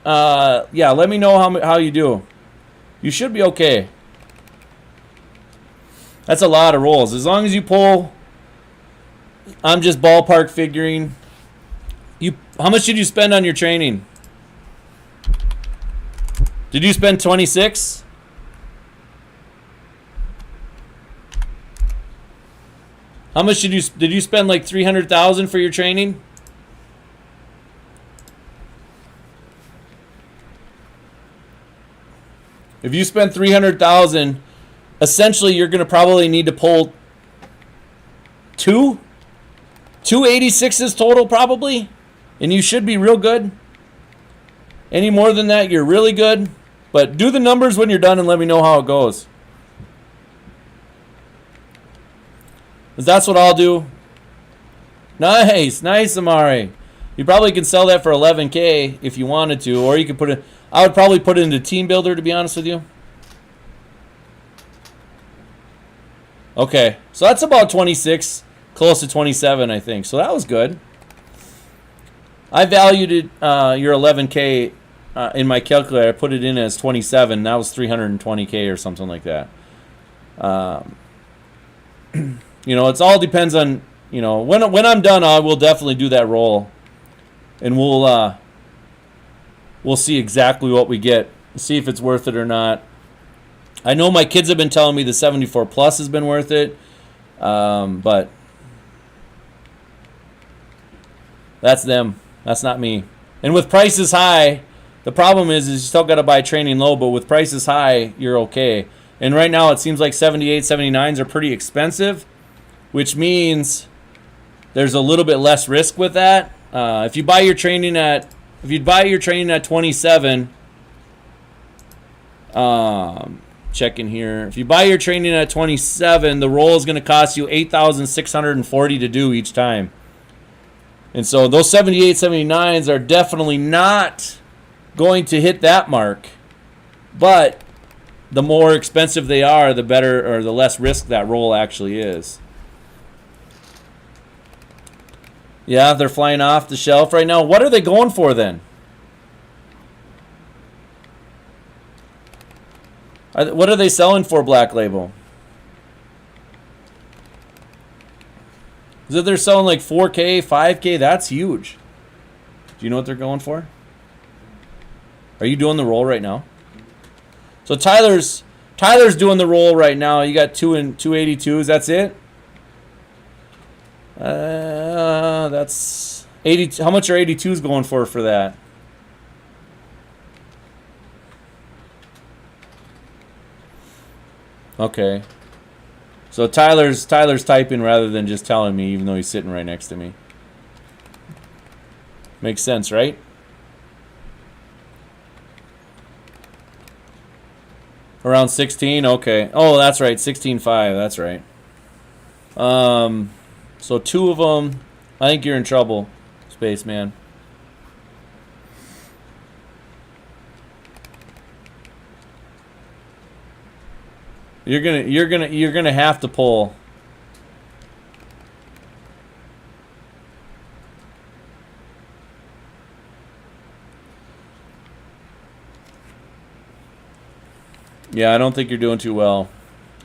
Let me know how you do. You should be okay. That's a lot of rolls. As long as you pull, I'm just ballpark figuring. How much did you spend on your training? Did you spend 26? How much did you spend like 300,000 for your training? If you spend 300,000, essentially you're going to probably need to pull two 86s total probably, and you should be real good. Any more than that, you're really good. But do the numbers when you're done and let me know how it goes. Because that's what I'll do. Nice, Amari. You probably can sell that for 11K if you wanted to, or you could put it. I would probably put it into Team Builder, to be honest with you. Okay, so that's about 26, close to 27, I think. So that was good. I valued it, your 11K in my calculator. I put it in as 27. That was 320K or something like that. You know, it's all depends on, you know, when I'm done, I will definitely do that roll, and we'll see exactly what we get, see if it's worth it or not. I know my kids have been telling me the 74 plus has been worth it, but that's them. That's not me. And with prices high, the problem is you still got to buy training low, but with prices high, you're okay. And right now it seems like 78, 79s are pretty expensive, which means there's a little bit less risk with that. If you buy your training at 27, check in here. If you buy your training at 27, the roll is going to cost you 8,640 to do each time. And so those 78, 79s are definitely not going to hit that mark. But the more expensive they are, the better, or the less risk that roll actually is. Yeah, they're flying off the shelf right now. What are they going for then? What are they selling for, Black Label? Is it they're selling like 4K, 5K? That's huge. Do you know what they're going for? Are you doing the roll right now? So Tyler's doing the roll right now. You got 282s. That's it. That's 80. How much are 82s going for that? Okay. So Tyler's typing rather than just telling me, even though he's sitting right next to me. Makes sense, right? Around 16, okay. Oh, that's right, 16.5. That's right. So two of them. I think you're in trouble, Spaceman. You're gonna have to pull. Yeah, I don't think you're doing too well.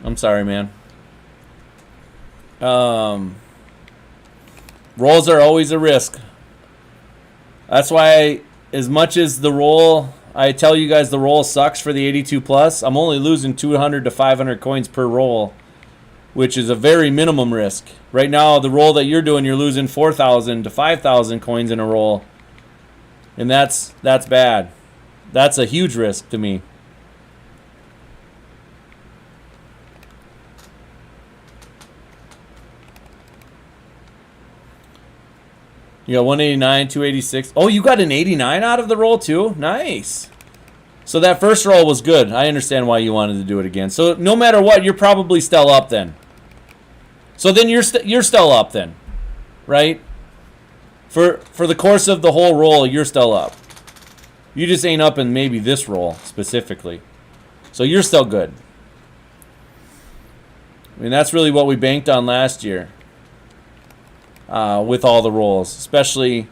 I'm sorry, man. Rolls are always a risk. That's why, as much as the roll, I tell you guys the roll sucks for the 82 plus, I'm only losing 200 to 500 coins per roll, which is a very minimum risk. Right now, the roll that you're doing, you're losing 4,000 to 5,000 coins in a roll, and that's bad. That's a huge risk to me. You got 189, 286. Oh, you got an 89 out of the roll too? Nice. So that first roll was good. I understand why you wanted to do it again. So no matter what, you're probably still up then. So then you're still up then, right? For the course of the whole roll, you're still up. You just ain't up in maybe this roll specifically. So you're still good. I mean, that's really what we banked on last year. With all the rolls, especially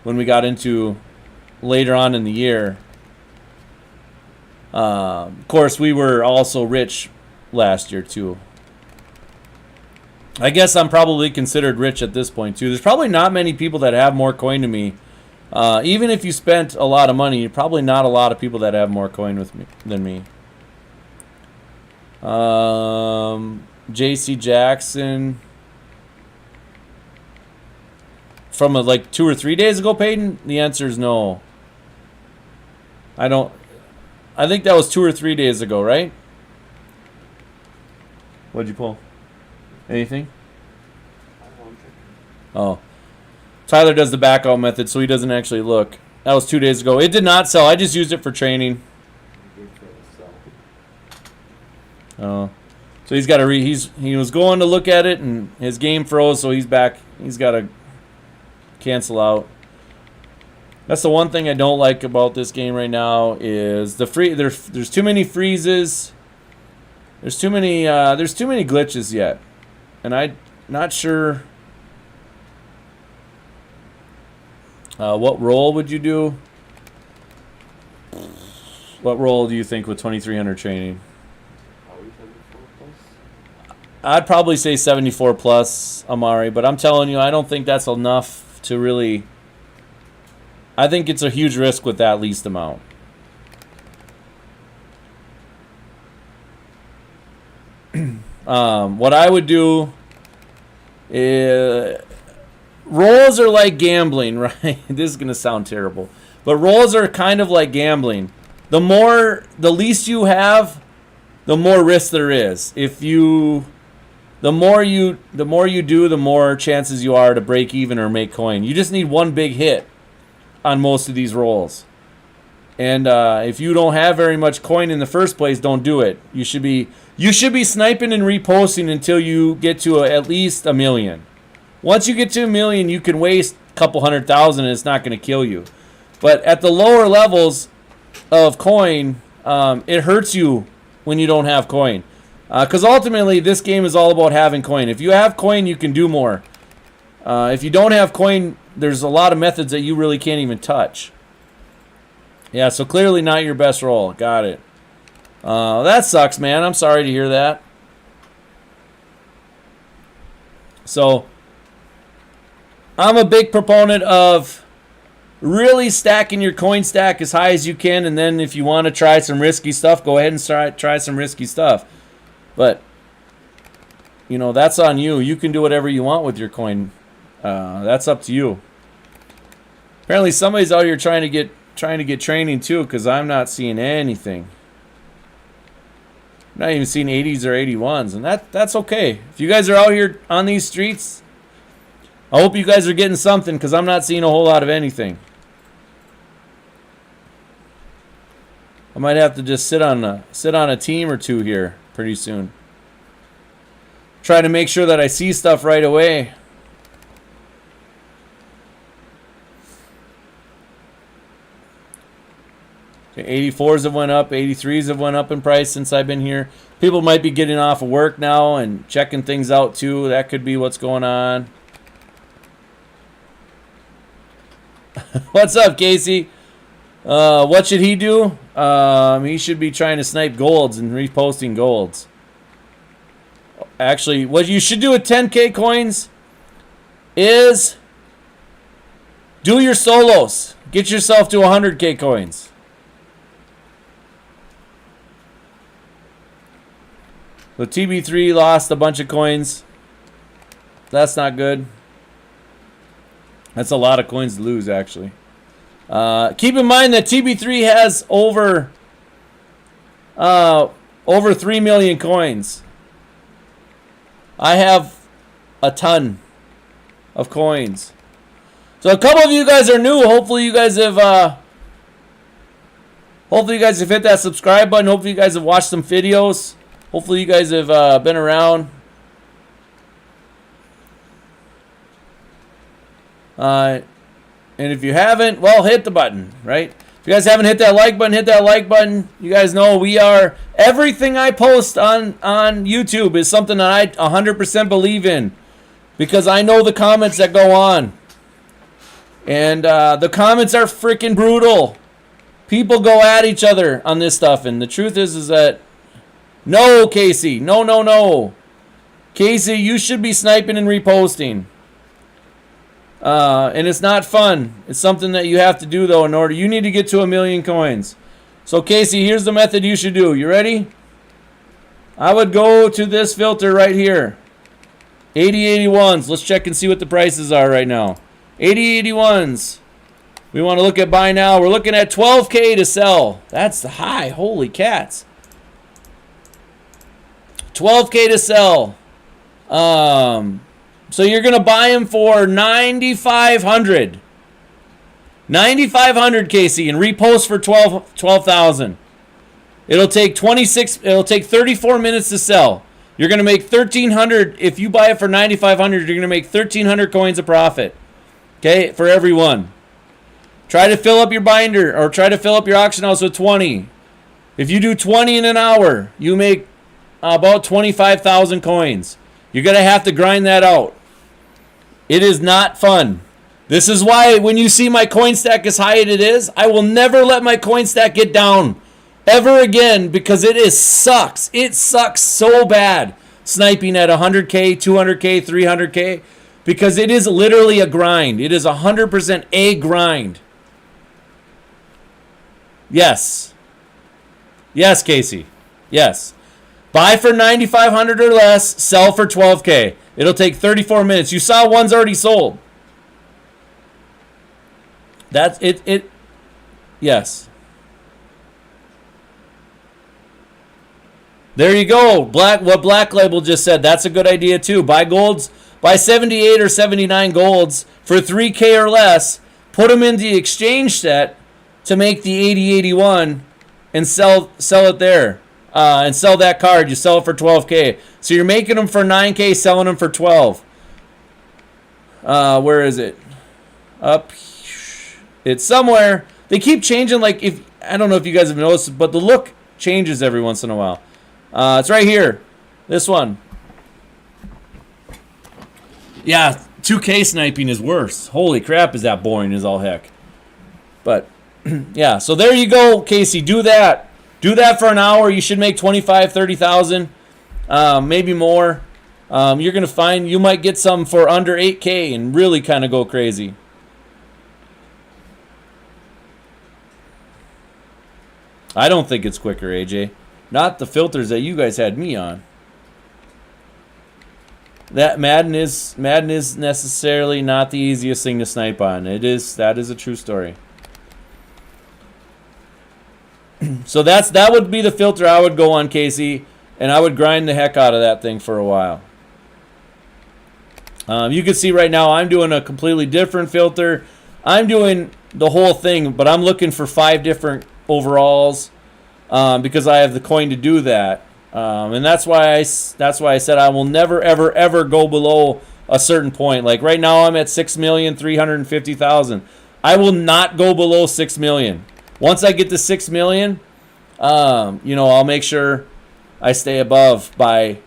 when we got into later on in the year. Of course, we were also rich last year too. I guess I'm probably considered rich at this point too. There's probably not many people that have more coin to me. Even if you spent a lot of money, probably not a lot of people that have more coin with me than me. J.C. Jackson from like 2 or 3 days ago, Peyton. The answer is no. I think that was 2 or 3 days ago, right? What'd you pull? Anything? Oh. Tyler does the back out method, so he doesn't actually look. That was 2 days ago. It did not sell. I just used it for training. Oh. So he's got to he was going to look at it and his game froze, so he's back. He's got to cancel out. That's the one thing I don't like about this game right now is the there's too many freezes. There's too many glitches yet. And I'm not sure what roll would you do? What roll do you think with 2300 training? I'd probably say 74 plus, Amari, but I'm telling you, I don't think that's enough to really... I think it's a huge risk with that least amount. What I would do is... rolls are like gambling, right? This is going to sound terrible. But rolls are kind of like gambling. The least you have, the more risk there is. The more you do, the more chances you are to break even or make coin. You just need one big hit on most of these rolls. And if you don't have very much coin in the first place, don't do it. You should be sniping and reposting until you get to at least 1 million. Once you get to 1 million, you can waste a couple 100,000 and it's not going to kill you. But at the lower levels of coin, it hurts you when you don't have coin. Because ultimately, this game is all about having coin. If you have coin, you can do more. If you don't have coin, there's a lot of methods that you really can't even touch. Yeah, so clearly not your best roll. Got it. That sucks, man. I'm sorry to hear that. So, I'm a big proponent of really stacking your coin stack as high as you can, and then if you want to try some risky stuff, go ahead and try some risky stuff. But, you know, that's on you. You can do whatever you want with your coin. That's up to you. Apparently somebody's out here trying to get training too, because I'm not seeing anything. I'm not even seeing 80s or 81s, and that's okay. If you guys are out here on these streets, I hope you guys are getting something, because I'm not seeing a whole lot of anything. I might have to just sit on a team or two here pretty soon. Try to make sure that I see stuff right away. Okay, 84s have went up, 83s have went up in price since I've been here. People might be getting off of work now and checking things out too. That could be what's going on. What's up, Casey? What should he do? He should be trying to snipe golds and reposting golds. Actually, what you should do with 10K coins is do your solos. Get yourself to 100K coins. The TB3 lost a bunch of coins. That's not good. That's a lot of coins to lose, actually. Keep in mind that TB3 has over 3 million coins. I have a ton of coins. So a couple of you guys are new. Hopefully you guys have hit that subscribe button. Hopefully you guys have watched some videos. Hopefully you guys have been around. And if you haven't, well, hit the button, right? If you guys haven't hit that like button, hit that like button. You guys know everything I post on YouTube is something that I 100% believe in, because I know the comments that go on. And the comments are freaking brutal. People go at each other on this stuff, and the truth is that no, Casey, no. Casey, you should be sniping and reposting. And it's not fun. It's something that you have to do, though, in order. You need to get to 1 million coins. So, Casey, here's the method you should do. You ready? I would go to this filter right here. 8081s. Let's check and see what the prices are right now. 8081s. We want to look at buy now. We're looking at 12K to sell. That's the high. Holy cats. 12K to sell. So you're going to buy them for 9,500. 9,500, Casey, and repost for 12,000. It'll take 34 minutes to sell. You're going to make 1,300 if you buy it for 9,500. You're going to make 1,300 coins of profit. Okay, for every one. Try to fill up your binder or try to fill up your auction house with 20. If you do 20 in an hour, you make about 25,000 coins. You're going to have to grind that out. It is not fun. This is why when you see my coin stack as high as it is, I will never let my coin stack get down ever again because it sucks. It sucks so bad sniping at 100K, 200K, 300K because it is literally a grind. It is 100% a grind. Yes. Yes, Casey. Yes. Buy for 9,500 or less, sell for 12K. It'll take 34 minutes. You saw one's already sold. That's it. Yes. There you go. What Black Label just said. That's a good idea too. Buy golds. Buy 78 or 79 golds for 3K or less. Put them in the exchange set to make the 8081 and sell it there. And sell that card. You sell it for 12K. So you're making them for 9K, selling them for 12. Where is it? Up. It's somewhere. They keep changing. Like I don't know if you guys have noticed, but the look changes every once in a while. It's right here. This one. Yeah, 2K sniping is worse. Holy crap, is that boring as all heck. But yeah, so there you go, Casey. Do that. Do that for an hour. You should make 25,000, 30,000, maybe more. You're going to find you might get some for under 8K and really kind of go crazy. I don't think it's quicker, AJ. Not the filters that you guys had me on. That Madden is necessarily not the easiest thing to snipe on. That is a true story. So that would be the filter I would go on, Casey, and I would grind the heck out of that thing for a while. You can see right now I'm doing a completely different filter. I'm doing the whole thing, but I'm looking for 5 different overalls because I have the coin to do that. And that's why I said I will never ever go below a certain point. Like right now I'm at 6,350,000. I will not go below 6 million. Once I get to 6 million, I'll make sure I stay above by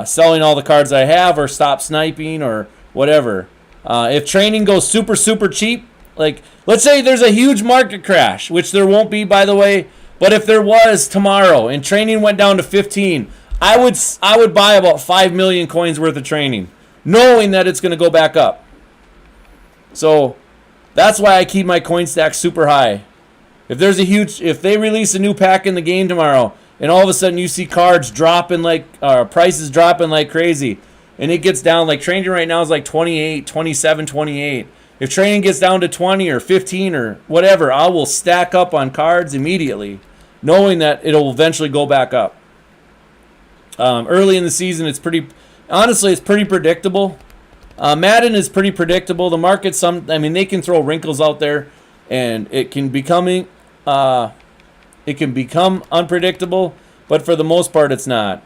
selling all the cards I have or stop sniping or whatever. If training goes super cheap, like let's say there's a huge market crash, which there won't be, by the way, but if there was tomorrow and training went down to 15, I would buy about 5 million coins worth of training, knowing that it's going to go back up. So that's why I keep my coin stack super high. If they release a new pack in the game tomorrow, and all of a sudden you see cards dropping prices dropping like crazy, and it gets down, like training right now is like 28, 27, 28. If training gets down to 20 or 15 or whatever, I will stack up on cards immediately, knowing that it'll eventually go back up. Early in the season, it's pretty predictable. Madden is pretty predictable. The market, they can throw wrinkles out there, and it can become unpredictable, but for the most part, it's not.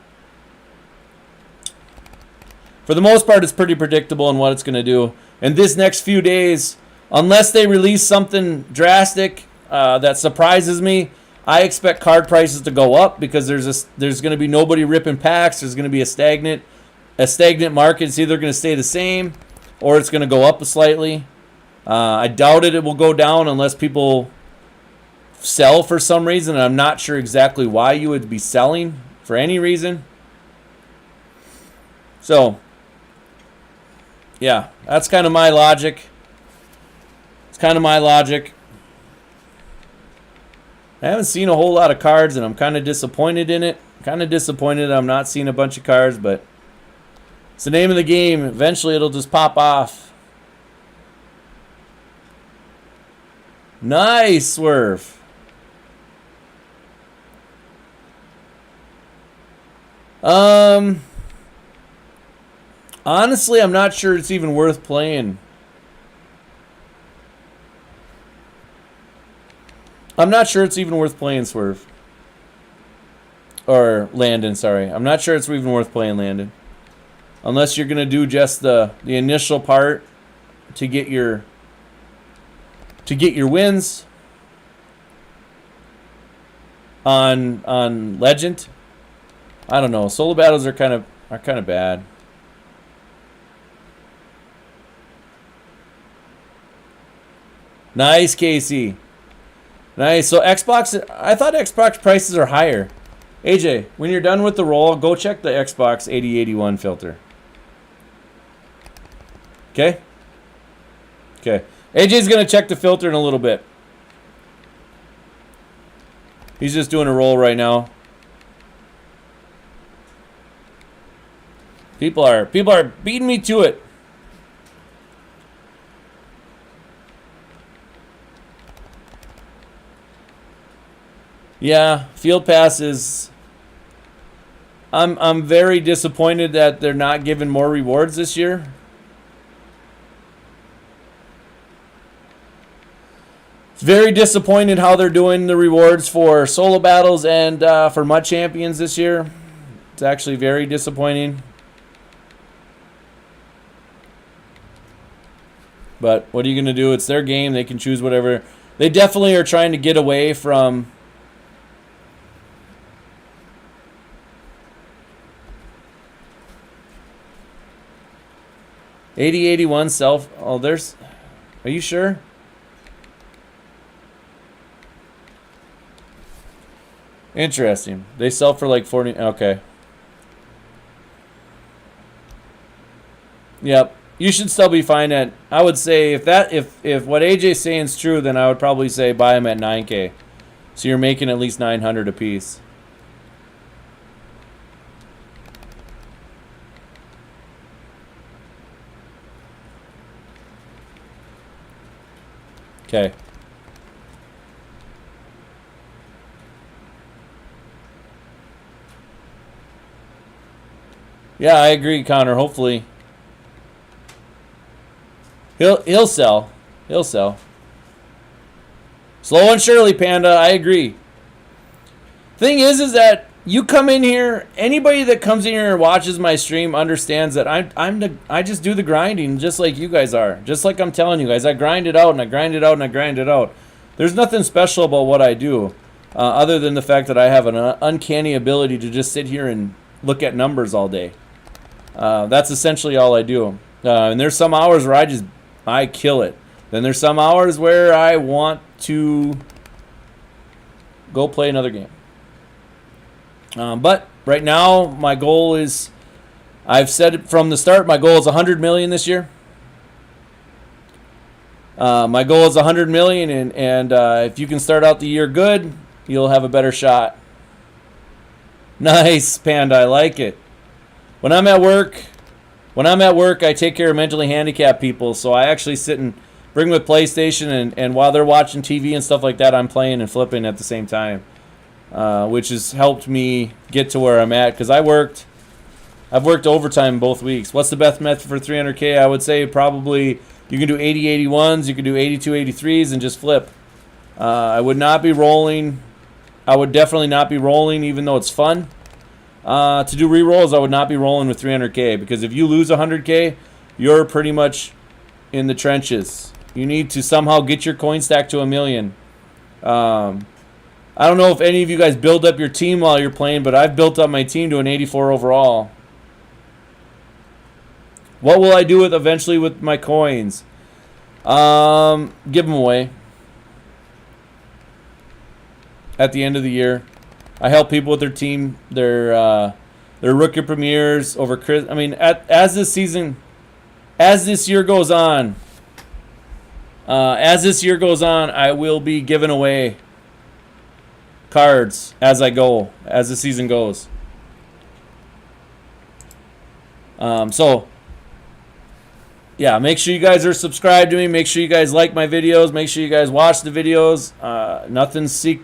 For the most part, it's pretty predictable in what it's going to do. And this next few days, unless they release something drastic that surprises me, I expect card prices to go up because there's going to be nobody ripping packs. There's going to be a stagnant market. It's either going to stay the same or it's going to go up slightly. I doubt it will go down unless people sell for some reason, and I'm not sure exactly why you would be selling for any reason. So, yeah, that's kind of my logic. It's kind of my logic. I haven't seen a whole lot of cards, and I'm kind of disappointed in it. Kind of disappointed I'm not seeing a bunch of cards, but it's the name of the game. Eventually, it'll just pop off. Nice swerve. Honestly, I'm not sure it's even worth playing. I'm not sure it's even worth playing Swerve. Or Landon, sorry. I'm not sure it's even worth playing Landon. Unless you're going to do just the initial part to get your wins on Legend. I don't know. Solo battles are kind of bad. Nice, Casey. Nice. So Xbox, I thought Xbox prices are higher. AJ, when you're done with the roll, go check the Xbox 8081 filter. Okay? Okay. AJ's going to check the filter in a little bit. He's just doing a roll right now. People are beating me to it. Yeah, Field Pass is... I'm very disappointed that they're not giving more rewards this year. It's very disappointed how they're doing the rewards for solo battles and for Mud Champions this year. It's actually very disappointing. But what are you going to do? It's their game. They can choose whatever. They definitely are trying to get away from... $80.81 self. Oh, there's... Are you sure? Interesting. They sell for like 40... Okay. Yep. You should still be fine at... I would say if what AJ's saying is true, then I would probably say buy them at 9K. So you're making at least 900 a piece. Okay. Yeah, I agree, Connor. Hopefully, he'll sell. He'll sell. Slow and surely, Panda. I agree. Thing is that you come in here. Anybody that comes in here and watches my stream understands that I just do the grinding, just like you guys are. Just like I'm telling you guys, I grind it out and I grind it out and I grind it out. There's nothing special about what I do, other than the fact that I have an uncanny ability to just sit here and look at numbers all day. That's essentially all I do. And there's some hours where I kill it. Then there's some hours where I want to go play another game. But right now, my goal is, I've said it from the start, my goal is 100 million this year. My goal is 100 million, and if you can start out the year good, you'll have a better shot. Nice, Panda. I like it. When I'm at work, I take care of mentally handicapped people, so I actually sit and bring them a PlayStation, and while they're watching TV and stuff like that, I'm playing and flipping at the same time, which has helped me get to where I'm at, because I've worked overtime both weeks. What's the best method for 300K? I would say probably you can do 80-81s, you can do 82-83s, and just flip. I would not be rolling. I would definitely not be rolling, even though it's fun. To do re-rolls, I would not be rolling with 300K, because if you lose 100K, you're pretty much in the trenches. You need to somehow get your coin stack to 1 million. I don't know if any of you guys build up your team while you're playing, but I've built up my team to an 84 overall. What will I do with eventually with my coins? Give them away. at the end of the year. I help people with their team, their rookie premieres over Chris. I mean, as this year goes on, I will be giving away cards as the season goes. So, yeah, make sure you guys are subscribed to me. Make sure you guys like my videos. Make sure you guys watch the videos.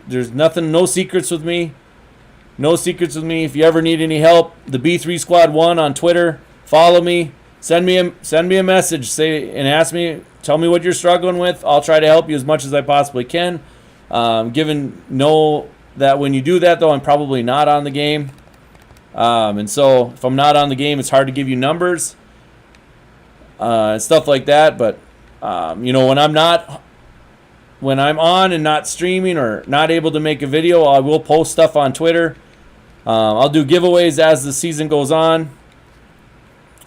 There's no secrets with me. No secrets with me. If you ever need any help, the B3 Squad 1 on Twitter. Follow me. Send me a message. Tell me what you're struggling with. I'll try to help you as much as I possibly can. Know that when you do that, though, I'm probably not on the game. And so if I'm not on the game, it's hard to give you numbers and stuff like that. But when I'm on and not streaming or not able to make a video, I will post stuff on Twitter. I'll do giveaways as the season goes on.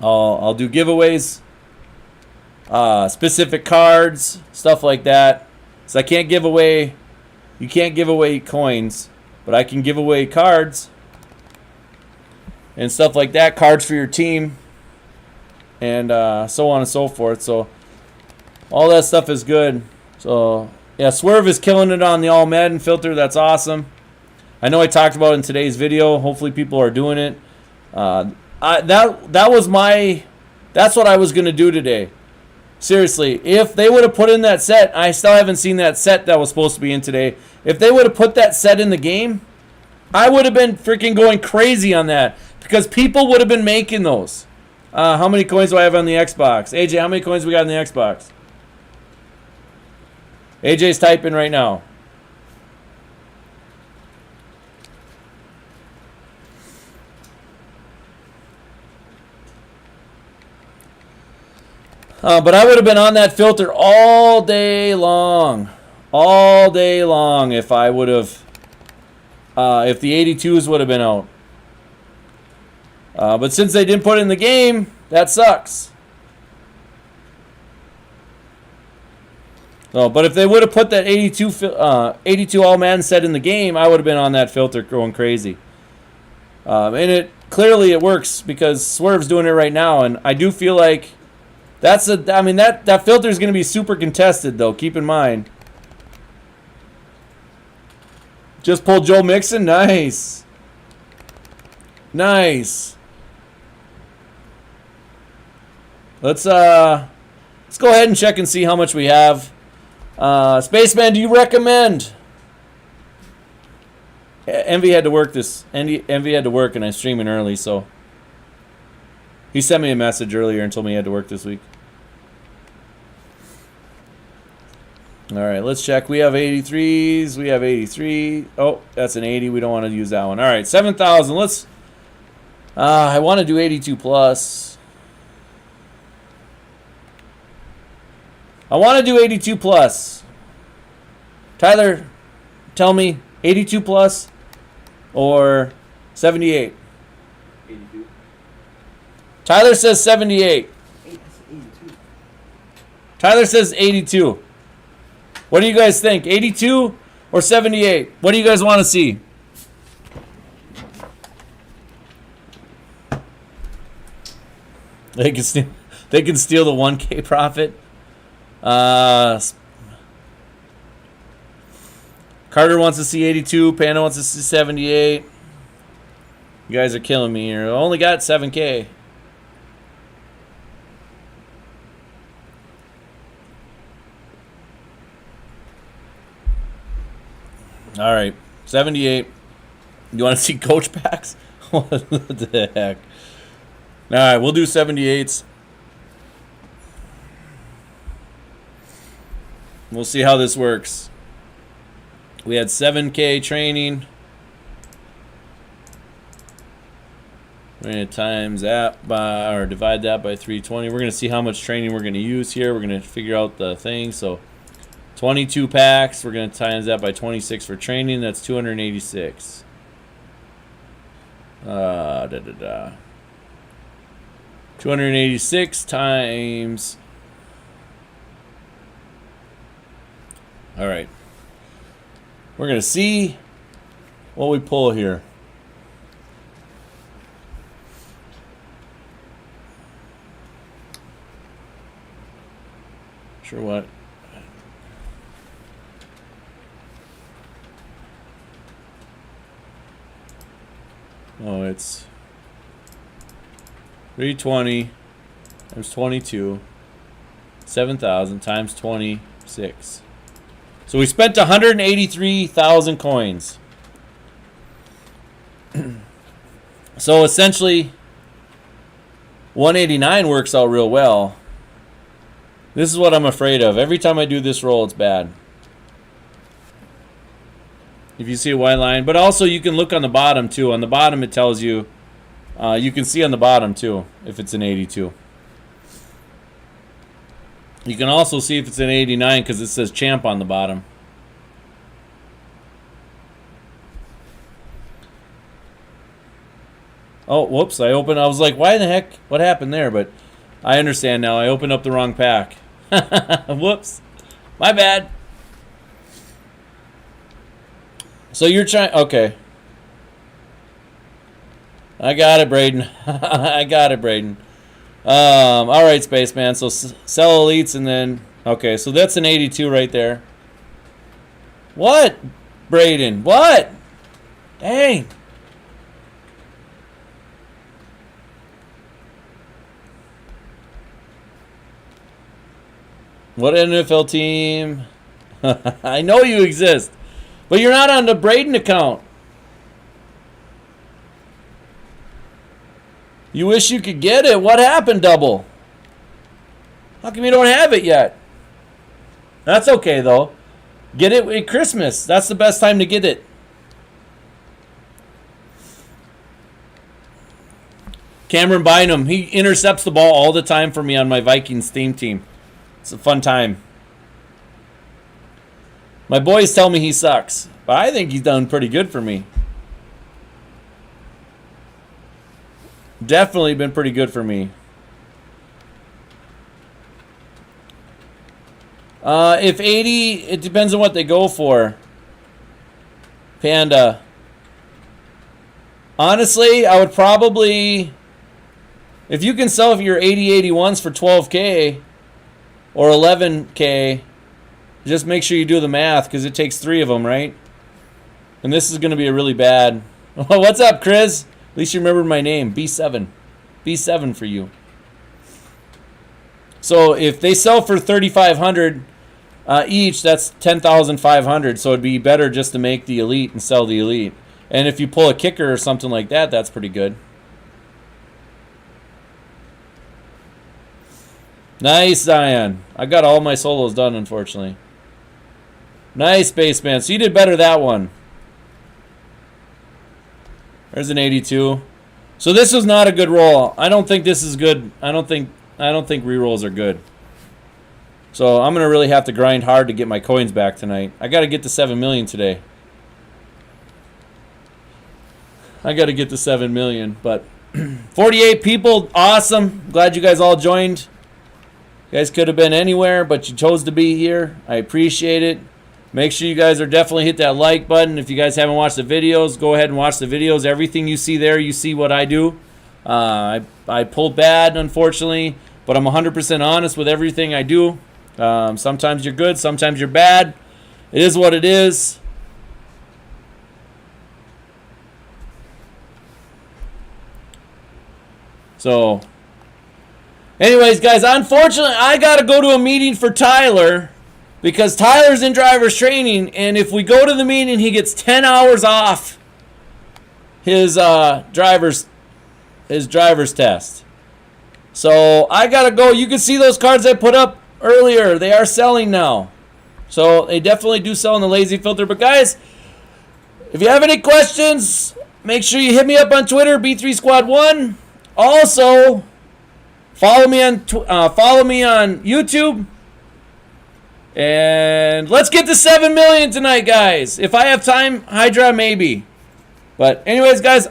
I'll do giveaways, specific cards, stuff like that. So I can't give away. You can't give away coins, but I can give away cards and stuff like that, cards for your team, and so on and so forth. So all that stuff is good. So yeah, Swerve is killing it on the All Madden filter. That's awesome. I know I talked about it in today's video. Hopefully people are doing it. That's what I was gonna do today. Seriously, if they would have put in that set, I still haven't seen that set that was supposed to be in today. If they would have put that set in the game, I would have been freaking going crazy on that. Because people would have been making those. How many coins do I have on the Xbox? AJ, how many coins we got on the Xbox? AJ's typing right now. But I would have been on that filter all day long. All day long if I would have... if the 82s would have been out. But since they didn't put it in the game, that sucks. So, but if they would have put that 82 All Madden set in the game, I would have been on that filter going crazy. And it works because Swerve's doing it right now, and I do feel like that filter is going to be super contested, though. Keep in mind. Just pulled Joe Mixon, nice. Let's go ahead and check and see how much we have. Spaceman, do you recommend? Envy had to work Envy had to work, and I'm streaming early, so he sent me a message earlier and told me he had to work this week. All right, let's check. We have 83s. We have 83. Oh, that's an 80. We don't want to use that one. All right, 7,000. Let's. I want to do 82 plus. I want to do 82 plus. Tyler, tell me 82 plus or 78. 82. Tyler says 78. 82. Tyler says 82. What do you guys think? 82 or 78? What do you guys want to see? They can steal the 1K profit. Carter wants to see 82. Panda wants to see 78. You guys are killing me here. I only got 7K. All right, 78. You want to see coach packs? What the heck? All right, we'll do 78s. We'll see how this works. We had 7K training. We're going to times that by, or divide that by 320. We're going to see how much training we're going to use here. We're going to figure out the thing. So 22 packs. We're going to times that by 26 for training. That's 286. 286 times. All right. We're going to see what we pull here. Sure what? Oh, it's 320 times 22, 7,000 times 26. So we spent 183,000 coins. So essentially, 189 works out real well. This is what I'm afraid of. Every time I do this roll, it's bad. If you see a white line. But also you can look on the bottom too. On the bottom it tells you, you can see on the bottom too if it's an 82. You can also see if it's an 89 because it says champ on the bottom. Oh, whoops, I was like, why the heck, what happened there? But I understand now. I opened up the wrong pack. Whoops, my bad. So you're trying, okay. I got it, Braden. I got it, Braden. All right, Spaceman. So sell elites and then, okay, so that's an 82 right there. What, Braden? What? Dang. What NFL team? I know you exist, but you're not on the Braden account. You wish you could get it. What happened, Double? How come you don't have it yet? That's okay, though. Get it at Christmas. That's the best time to get it. Cameron Bynum, he intercepts the ball all the time for me on my Vikings theme team. It's a fun time. My boys tell me he sucks, but I think he's done pretty good for me. Definitely been pretty good for me. If 80, it depends on what they go for. Panda. Honestly, I would probably, if you can sell your 80-81s for 12K or 11K, just make sure you do the math because it takes 3 of them, right? And this is going to be a really bad. What's up, Chris? At least you remembered my name. B7. B7 for you. So if they sell for 3,500 each, that's 10,500. So it'd be better just to make the elite and sell the elite. And if you pull a kicker or something like that, that's pretty good. Nice, Zion. I got all my solos done, unfortunately. Nice, Spaceman. So you did better that one. There's an 82. So this was not a good roll. I don't think this is good. I don't think rerolls are good. So I'm gonna really have to grind hard to get my coins back tonight. I gotta get to 7 million today. I gotta get to 7 million. But 48 people, awesome. Glad you guys all joined. You guys could have been anywhere, but you chose to be here. I appreciate it. Make sure you guys are definitely hit that like button. If you guys haven't watched the videos, go ahead and watch the videos. Everything you see there, you see what I do. I pulled bad, unfortunately, but I'm 100% honest with everything I do. Sometimes you're good, sometimes you're bad. It is what it is. So, anyways, guys, unfortunately, I got to go to a meeting for Tyler. Because Tyler's in driver's training, and if we go to the meeting, he gets 10 hours off his driver's test. So I gotta go. You can see those cards I put up earlier. They are selling now. So they definitely do sell in the lazy filter. But guys, if you have any questions, make sure you hit me up on Twitter, B3 Squad 1. Also, follow me on YouTube. And let's get to 7 million tonight, guys. If I have time, Hydra, maybe. But anyways, guys,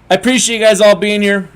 I appreciate you guys all being here.